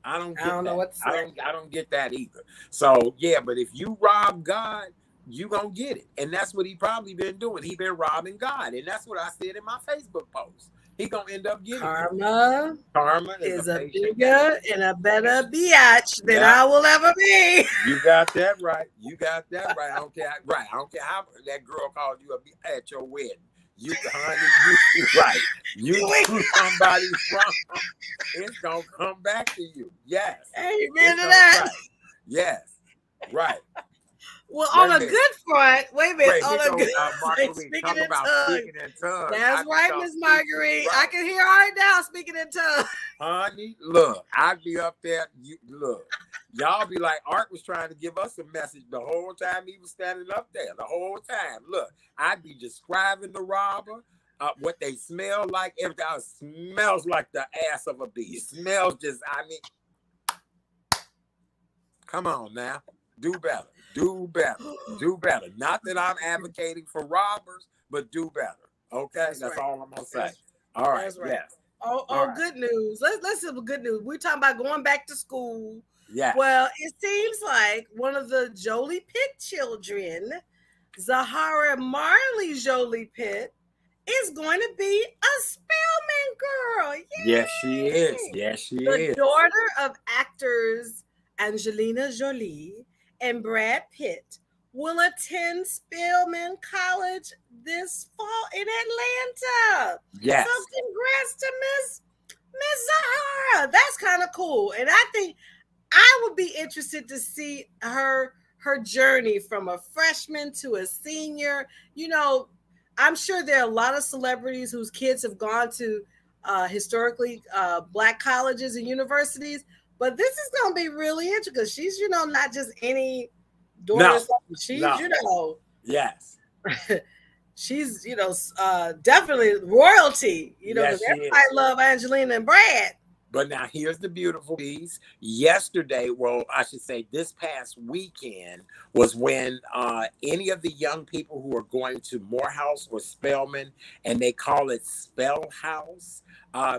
I don't know what to say. I don't get that either. So yeah, but if you rob God, you gonna get it. And that's what he probably been doing. He been robbing God. And that's what I said in my Facebook post. He gonna end up getting karma. Karma is a bigger and a better biatch than I will ever be. You got that right. I don't care. I don't care how that girl called you at your wedding. You, honey, you right. You do somebody wrong, it's gonna come back to you. Yes. Amen to that. Right. Yes. Right. Well, on a good front, wait a minute. On a good speaking in tongues. That's right, Miss Marguerite. Right. I can hear right now speaking in tongues. Honey, look, I'd be up there. Y'all be like, Art was trying to give us a message the whole time he was standing up there. The whole time. Look, I'd be describing the robber, what they smell like. Everything smells like the ass of a bee. Smells just, I mean, come on now. Do better. Not that I'm advocating for robbers, but do better. Okay? That's all I'm going to say. All right. That's right. Yes. Right. Good news. Let's see good news. We're talking about going back to school. Yeah. Well, it seems like one of the Jolie Pitt children, Zahara Marley Jolie Pitt, is going to be a Spelman girl. Yay! Yes, she is. The daughter of actors Angelina Jolie and Brad Pitt will attend Spelman College this fall in Atlanta. Yes. So congrats to Miss Zahara. That's kind of cool. And I think I would be interested to see her journey from a freshman to a senior. You know, I'm sure there are a lot of celebrities whose kids have gone to historically Black colleges and universities, but this is going to be really interesting because she's, you know, not just any daughter. She's, you know. Yes. She's, you know, definitely royalty, you know, because everybody love Angelina and Brad. But now here's the beautiful piece. Yesterday, well, I should say this past weekend was when any of the young people who are going to Morehouse or Spelman, and they call it Spell House,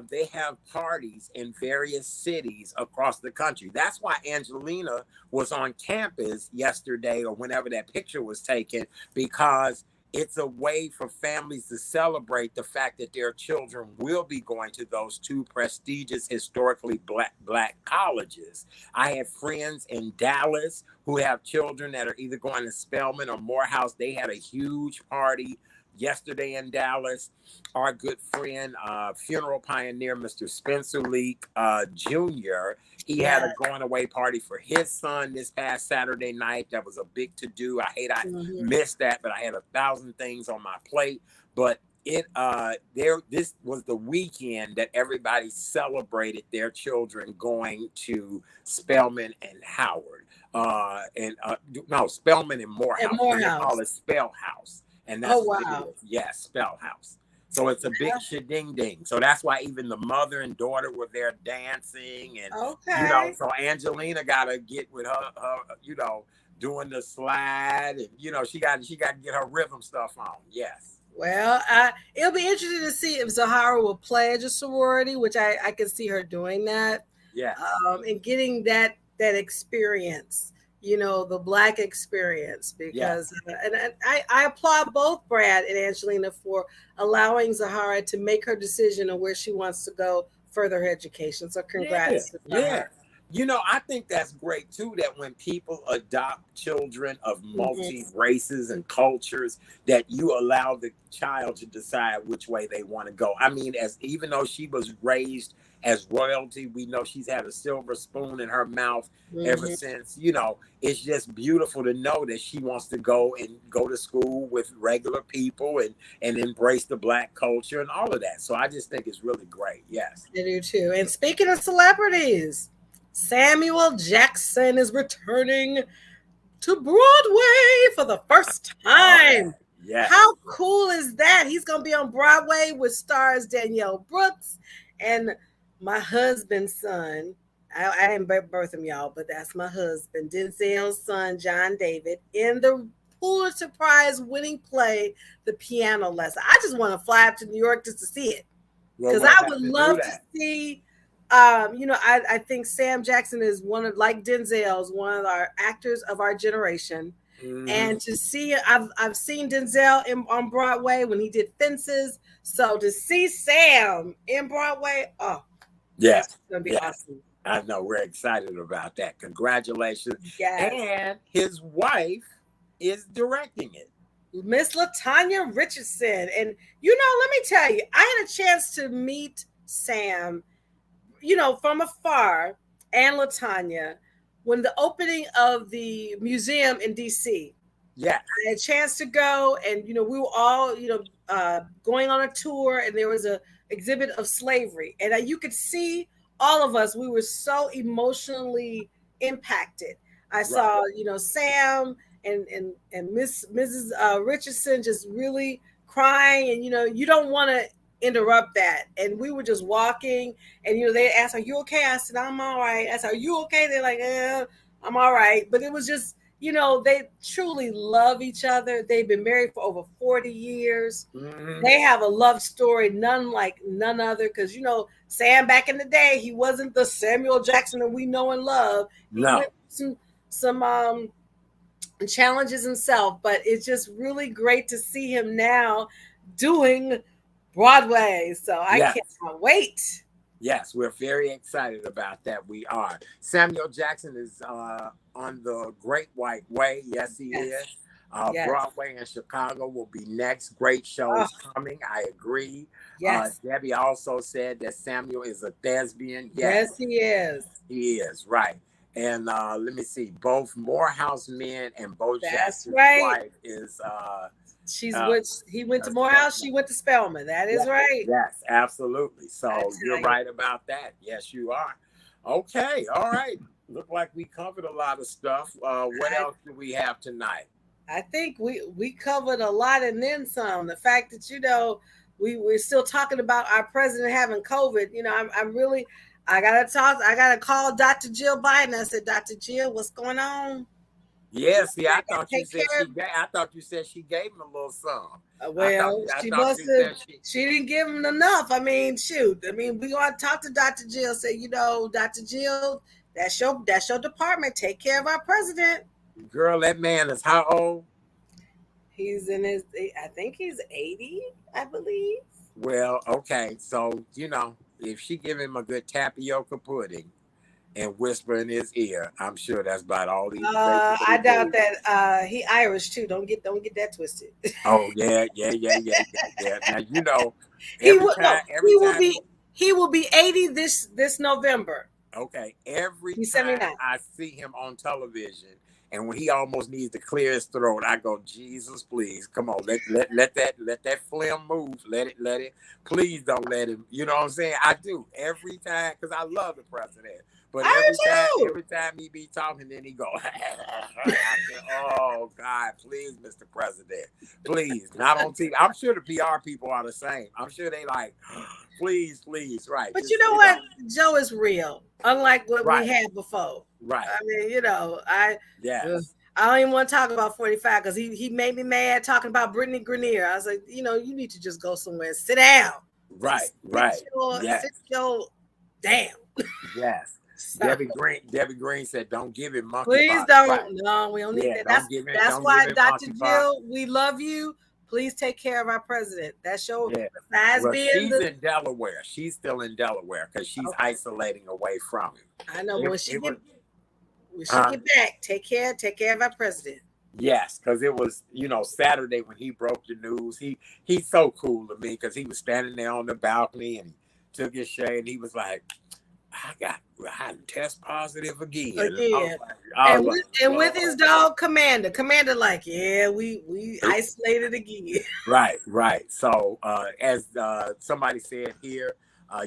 they have parties in various cities across the country. That's why Angelina was on campus yesterday or whenever that picture was taken, because it's a way for families to celebrate the fact that their children will be going to those two prestigious, historically black colleges. I have friends in Dallas who have children that are either going to Spelman or Morehouse. They had a huge party yesterday in Dallas. Our good friend, funeral pioneer, Mr. Spencer Leak Jr., he had a going away party for his son this past Saturday night. That was a big to do. I hate I missed that, but I had 1,000 things on my plate. But this was the weekend that everybody celebrated their children going to Spelman and Howard. Spelman and Morehouse. They call it Spell House. And that's what it is. Yes, Spell House. So it's a big sheding ding. So that's why even the mother and daughter were there dancing. And, so Angelina got to get with her, doing the slide. And, she got to get her rhythm stuff on. Yes. Well, it'll be interesting to see if Zahara will pledge a sorority, which I can see her doing that. Yeah. And getting that experience, the Black experience, because and I applaud both Brad and Angelina for allowing Zahara to make her decision on where she wants to go further her education. So congrats. Yeah. I think that's great too, that when people adopt children of multi races and cultures, that you allow the child to decide which way they want to go. I mean, even though she was raised as royalty, we know she's had a silver spoon in her mouth ever since. It's just beautiful to know that she wants to go to school with regular people and embrace the Black culture and all of that. So I just think it's really great. Yes. I do too. And speaking of celebrities, Samuel Jackson is returning to Broadway for the first time. Yes. How cool is that? He's going to be on Broadway with stars Danielle Brooks and my husband's son. I didn't birth him, y'all, but that's my husband, Denzel's son, John David, in the Pulitzer Prize winning play, The Piano Lesson. I just want to fly up to New York just to see it, because I would love to see. I think Sam Jackson is like Denzel's, one of our actors of our generation. And to see, I've seen Denzel on Broadway when he did Fences. So to see Sam in Broadway, it's gonna be awesome. I know, we're excited about that. Congratulations. Yes. And his wife is directing it, Miss LaTanya Richardson. And let me tell you, I had a chance to meet Sam, from afar, and LaTanya, when the opening of the museum in DC. Yeah. I had a chance to go, and we were all going on a tour, and there was a exhibit of slavery, and you could see all of us, we were so emotionally impacted. I saw Sam and Mrs. Richardson just really crying, and you don't want to interrupt that. And we were just walking, and they asked, "Are you okay?" I said, "I'm all right." I said, "Are you okay?" They're like, "I'm all right." But it was just, they truly love each other. They've been married for over 40 years. They have a love story none other, because Sam back in the day, he wasn't the Samuel Jackson that we know and love. He went through some challenges himself, but it's just really great to see him now doing Broadway. So I can't wait. Yes, we're very excited about that. We are. Samuel Jackson is on the Great White Way. Yes, he is. Broadway in Chicago will be next. Great shows coming. I agree. Yes. Debbie also said that Samuel is a thespian. Yes, he is. He is, right. And let me see. Both Morehouse men and Bo Jackson's wife is... he went to Morehouse, she went to Spelman. That is right. Yes, absolutely. So you're right about that. Yes, you are. Okay, all right. Look like we covered a lot of stuff. What else do we have tonight? I think we covered a lot and then some. The fact that we're still talking about our president having COVID. I gotta call Dr. Jill Biden. I said, Dr. Jill, what's going on? Yes, I thought you said she gave him a little something. Well, she didn't give him enough. I mean, shoot. I mean, we want to talk to Dr. Jill. Say, Dr. Jill, that's your department. Take care of our president. Girl, that man is how old? He's I think he's 80, I believe. Well, okay. So, if she give him a good tapioca pudding and whisper in his ear. I'm sure that's about all he I basically doubt do. that. He Irish too. Don't get that twisted. Oh yeah. Now you know, He every will no. time, every time he He will be 80 this November. okay, every He's time 79. I see him on television, and when he almost needs to clear his throat, I go, Jesus, please, come on, let that phlegm move, let it, please don't let him. You know what I'm saying? I do every time because I love the president. But I do. every time he be talking, then he go, I said, oh God, please, Mr. President, please, not on TV. I'm sure the PR people are the same. I'm sure they like, please, right? But you Just know what? Joe is real, unlike what we right, had before. right, I mean, yes. I don't even want to talk about 45 because he made me mad talking about Brittany Grenier. I was like, you need to just go somewhere and sit down. Right. Yes. Sit your damn. Yes. So, Debbie Green said, "Don't give it please monkeypox." don't. Right. No, we don't need Yeah. that. That's Don't give why, it Dr. monkeypox. Jill, we love you. Please take care of our president. That's your Yeah. besides Well, being she's the. in Delaware. She's still in Delaware because she's isolating away from him. I know, but when she uh, get back, take care of our president. yes, because it was Saturday when he broke the news. He's so cool to me because he was standing there on the balcony and he took his shade and he was like, I test positive again. Again. I was And with his dog Commander like, yeah, we isolated again. Right. So as somebody said here,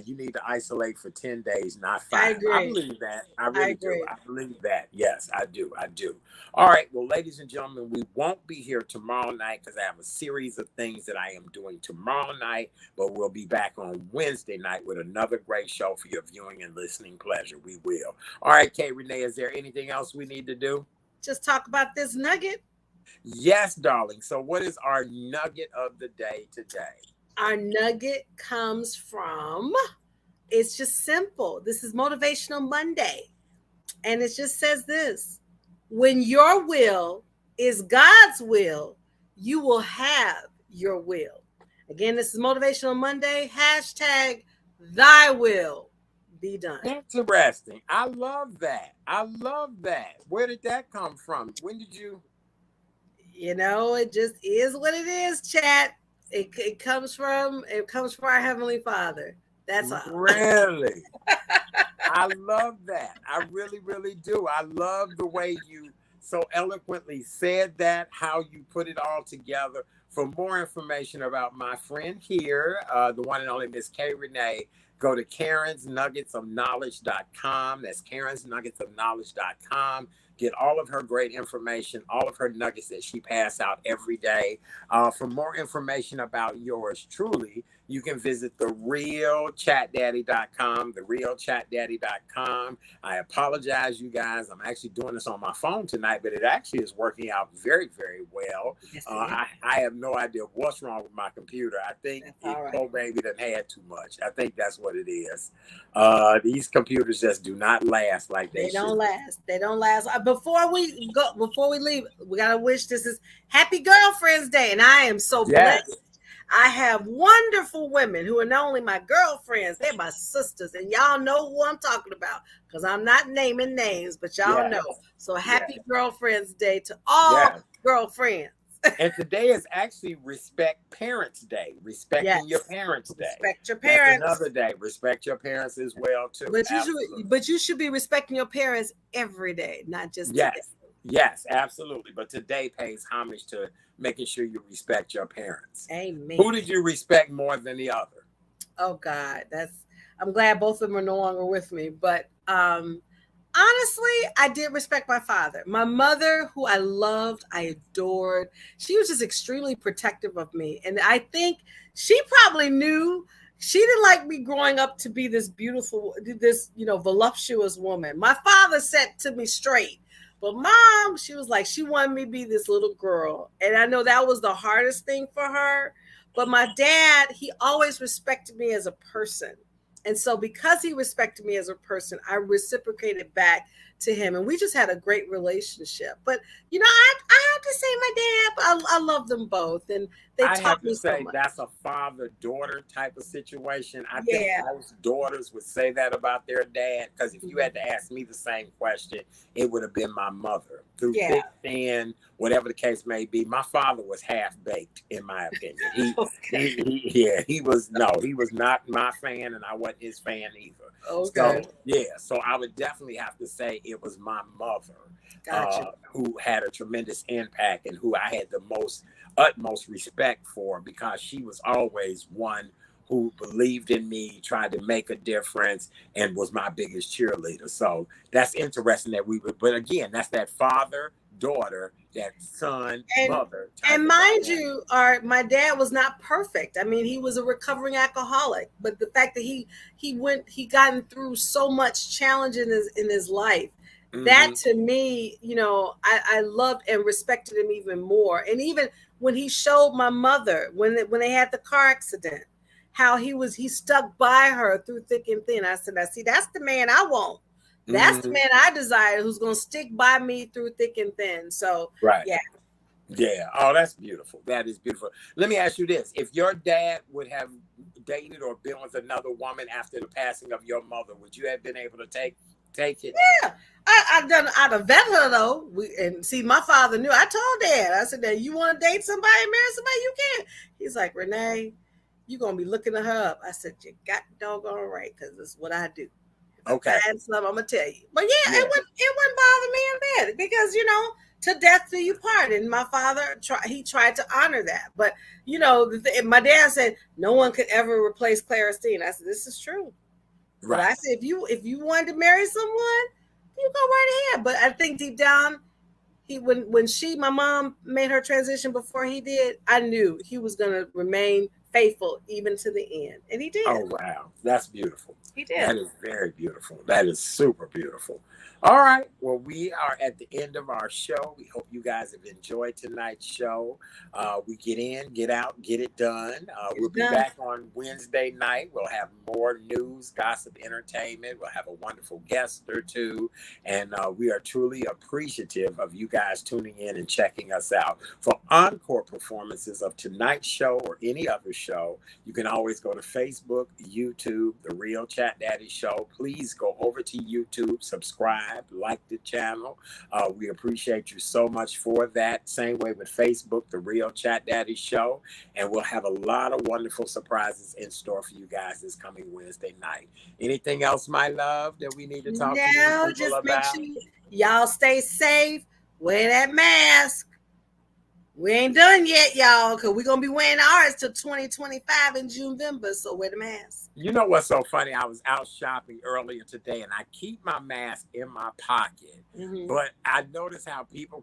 you need to isolate for 10 days, not 5. I agree. I believe that. I really agree. do. I believe that. Yes, I do. All right. Well, ladies and gentlemen, we won't be here tomorrow night because I have a series of things that I am doing tomorrow night, but we'll be back on Wednesday night with another great show for your viewing and listening pleasure. We will. All right, Kay Renee, is there anything else we need to do? Just talk about this nugget. Yes, darling. So what is our nugget of the day today? Our nugget comes from, it's just simple. This is Motivational Monday. And it just says this: when your will is God's will, you will have your will. Again, this is Motivational Monday. # thy will be done. Interesting. I love that. Where did that come from? When did you? It just is what it is, chat. It comes from our Heavenly Father. That's all. Really? I love that. I really, really do. I love the way you so eloquently said that, how you put it all together. For more information about my friend here, the one and only Miss Kay Renee, go to karensnuggetsofknowledge.com. That's karensnuggetsofknowledge.com. Get all of her great information, all of her nuggets that she passes out every day. For more information about yours truly, you can visit therealchatdaddy.com, therealchatdaddy.com. I apologize, you guys. I'm actually doing this on my phone tonight, but it actually is working out very, very well. Yes, I have no idea what's wrong with my computer. I think poor baby done had too much. I think that's what it is. These computers just do not last like they should. They don't last. Before we leave, we gotta wish this is Happy Girlfriend's Day, and I am so blessed. I have wonderful women who are not only my girlfriends, they're my sisters, and y'all know who I'm talking about because I'm not naming names, but y'all know. So happy Girlfriend's Day to all girlfriends. And today is actually Respect Parents Day. Respecting your parents' day. Respect your parents. That's another day. Respect your parents as well too. But you should be respecting your parents every day, not just today. Yes, absolutely. But today pays homage to making sure you respect your parents. Amen. Who did you respect more than the other? Oh God, I'm glad both of them are no longer with me. But honestly, I did respect my father. My mother, who I loved, I adored. She was just extremely protective of me. And I think she probably knew she didn't like me growing up to be this beautiful, voluptuous woman. My father said to me straight. But mom, she was like, she wanted me to be this little girl. And I know that was the hardest thing for her. But my dad, he always respected me as a person. And so because he respected me as a person, I reciprocated back to him, and we just had a great relationship. But I have to say my dad, I love them both, and they I have taught to me so say much. that's a father-daughter type of situation. I think Yeah. most daughters would say that about their dad, because if you had to ask me the same question, it would have been my mother. Through Yeah. thick, thin, whatever the case may be, my father was half-baked, in my opinion. He was not my fan, and I wasn't his fan either. Okay. So I would definitely have to say it was my mother Gotcha. who had a tremendous impact and who I had the utmost respect for, because she was always one who believed in me, tried to make a difference, and was my biggest cheerleader. So that's interesting that we would, but again, that's that father, daughter, that son, And mother type and of mind dynamic. you, my dad was not perfect. I mean, he was a recovering alcoholic, but the fact that he gotten through so much challenge in his life, that Mhm. to me, I loved and respected him even more. And even when he showed my mother when they had the car accident, how he stuck by her through thick and thin. I said, I see, that's the man I want. That's the Mhm. man I desire, who's going to stick by me through thick and thin. So Right. yeah. Yeah. Oh, that's beautiful. That is beautiful. Let me ask you this. If your dad would have dated or been with another woman after the passing of your mother, would you have been able to take it? Yeah, I'd have vet her though. And see, my father knew. I told Dad, I said, "That you want to date somebody, marry somebody, you can." He's like, "Renee, you gonna be looking her up." I said, "You got doggone right, because it's what I do. If I Okay. find something, I'm gonna tell you." But yeah, Yeah. it wouldn't bother me a bit, because to death do you part. And my father tried to honor that. But my dad said no one could ever replace Claristine. I said, this is true. But I Right. said, if you wanted to marry someone, you go right ahead. But I think deep down, when my mom made her transition before he did, I knew he was gonna remain faithful even to the end, and he did. Oh, wow. That's beautiful. He did. That is very beautiful. That is super beautiful. All right. Well, we are at the end of our show. We hope you guys have enjoyed tonight's show. We get in, get out, get it done. Get We'll it be done. back on Wednesday night. We'll have more news, gossip, entertainment. We'll have a wonderful guest or two. And we are truly appreciative of you guys tuning in and checking us out. For encore performances of tonight's show or any other show, you can always go to Facebook, YouTube, The Real Chat Daddy Show. Please go over to YouTube, subscribe, like the channel. We appreciate you so much for that. Same way with Facebook, The Real Chat Daddy Show. And we'll have a lot of wonderful surprises in store for you guys this coming Wednesday night. Anything else, my love, that we need to talk to these Now, people just make about? sure y'all stay safe. Wear that mask. We ain't done yet, y'all, because we're gonna be wearing ours till 2025 in November. So wear the mask. You know what's so funny? I was out shopping earlier today, and I keep my mask in my pocket. Mm-hmm. But I notice how people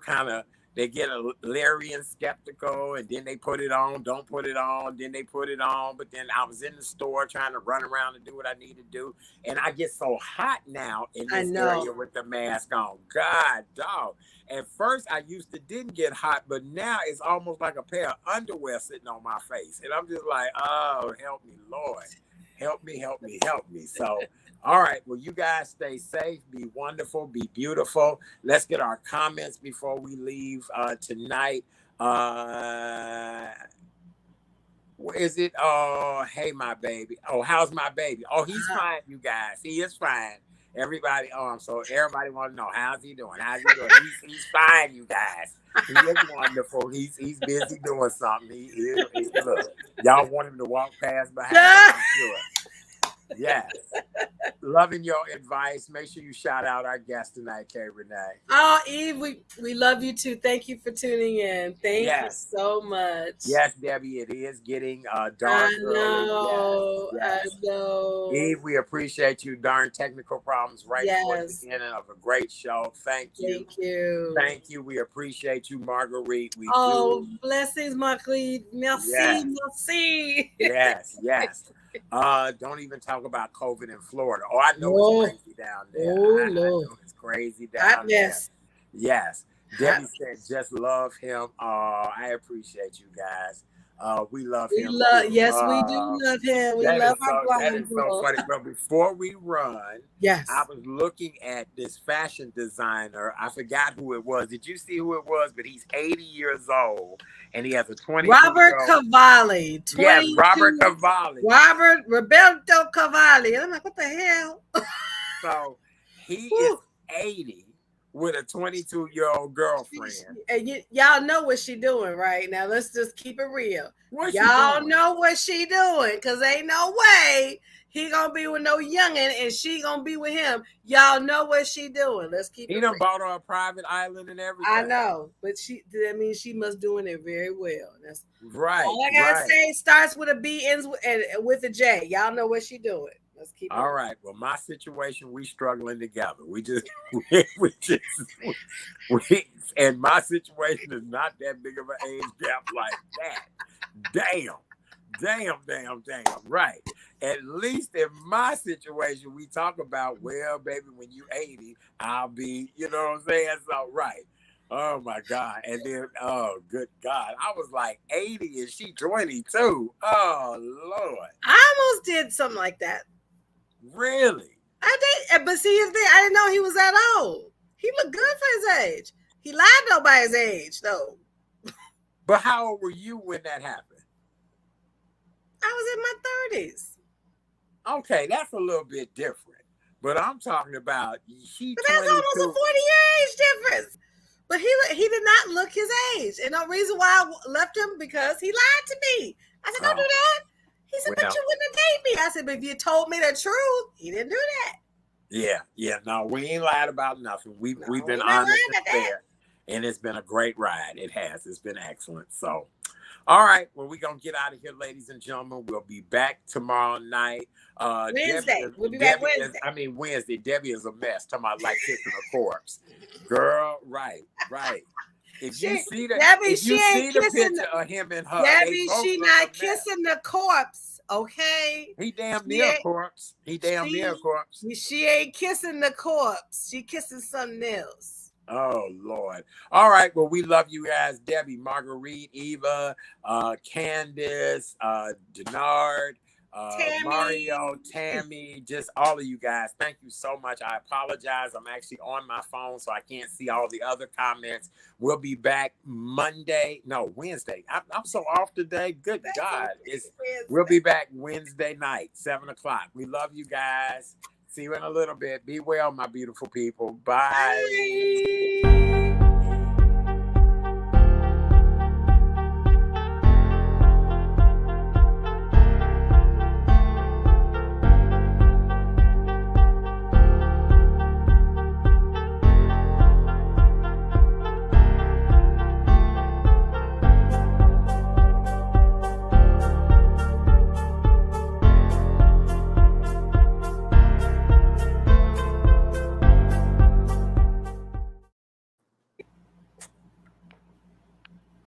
they get a leery and skeptical, and then they put it on, don't put it on, then they put it on. But then I was in the store trying to run around and do what I need to do, and I get so hot now in I this know. area with the mask on. God, dog. At first, I didn't get hot, but now it's almost like a pair of underwear sitting on my face, and I'm just like, oh, help me, Lord. Help me, help me, help me. So, all right. Well, you guys stay safe, be wonderful, be beautiful. Let's get our comments before we leave tonight. Where is it? Oh, hey, my baby. Oh, how's my baby? Oh, he's fine, you guys. He is fine. Everybody, so everybody want to know, how's he doing? How's he doing? He's fine, you guys. He is wonderful. He's busy doing something. Look, y'all want him to walk past behind, I'm sure. Yes. Loving your advice. Make sure you shout out our guest tonight, Kay Renee. Oh, Eve, we love you too. Thank you for tuning in. Thank you so much. Yes, Debbie, it is getting dark I early. know. Yes. I know. Eve, we appreciate you. Darn technical problems right before the beginning of a great show. Thank you. Thank you. Thank you. We appreciate you, Marguerite. We do. Blessings, Marguerite. Merci, merci. Yes, yes. Don't even talk about COVID in Florida. Oh, I know it's crazy down there. I know it's crazy down there. Yes. Debbie said, just love him. Oh, I appreciate you guys. We love We him. love, Too. yes, we do love him. We love our That blind is so boy. funny. But before we run, Yes. I was looking at this fashion designer. I forgot who it was. Did you see who it was? But he's 80 years old and he has a 22 Robert Cavalli. Yes, Robert Cavalli. Roberto Cavalli. And I'm like, what the hell? So he is 80 with a 22-year-old girlfriend. And y'all know what she doing right now. Let's just keep it real. What's y'all know what she doing, because ain't no way he gonna be with no youngin' and she gonna be with him. Y'all know what she doing. Let's keep he it done real. bought her a private island and everything. I know, but that means she must doing it very well. That's right. All I gotta say starts with a B, ends with a J. Y'all know what she doing. Let's keep it all real. right. Well, my situation, we struggling together. We and my situation is not that big of an age gap like that. Damn. Right. At least in my situation, we talk about, well, baby, when you 80, I'll be, you know what I'm saying? So, right. Oh, my God. And then, oh, good God. I was like 80 and she 22. Oh, Lord. I almost did something like that. Really? I did. But see, I didn't know he was that old. He looked good for his age. He lied though by his age, though. But how old were you when that happened? I was in my 30s. Okay, that's a little bit different. But I'm talking about But that's almost a 40-year age difference. But he did not look his age. And the reason why I left him, because he lied to me. I said, don't do that. He said, but you wouldn't have dated me. I said, but if you told me the truth, he didn't do that. Yeah. No, we ain't lied about nothing. We've been honest and fair. And it's been a great ride. It has. It's been excellent. So, all right. Well, we're going to get out of here, ladies and gentlemen. We'll be back tomorrow night. Wednesday. We'll be back Wednesday. Wednesday. Debbie is a mess. Talking about like kissing a corpse. Girl, right. If you see the picture of him and her, Debbie, she not kissing the corpse, okay? He damn near a corpse. She ain't kissing the corpse. She kissing something else. Oh, Lord. All right. Well, we love you guys. Debbie, Marguerite, Eva, Candace, Denard, Mario, Tammy, just all of you guys. Thank you so much. I apologize. I'm actually on my phone, so I can't see all the other comments. We'll be back Wednesday. I'm so off today. Good God. We'll be back Wednesday night, 7 o'clock. We love you guys. See you in a little bit. Be well, my beautiful people. Bye.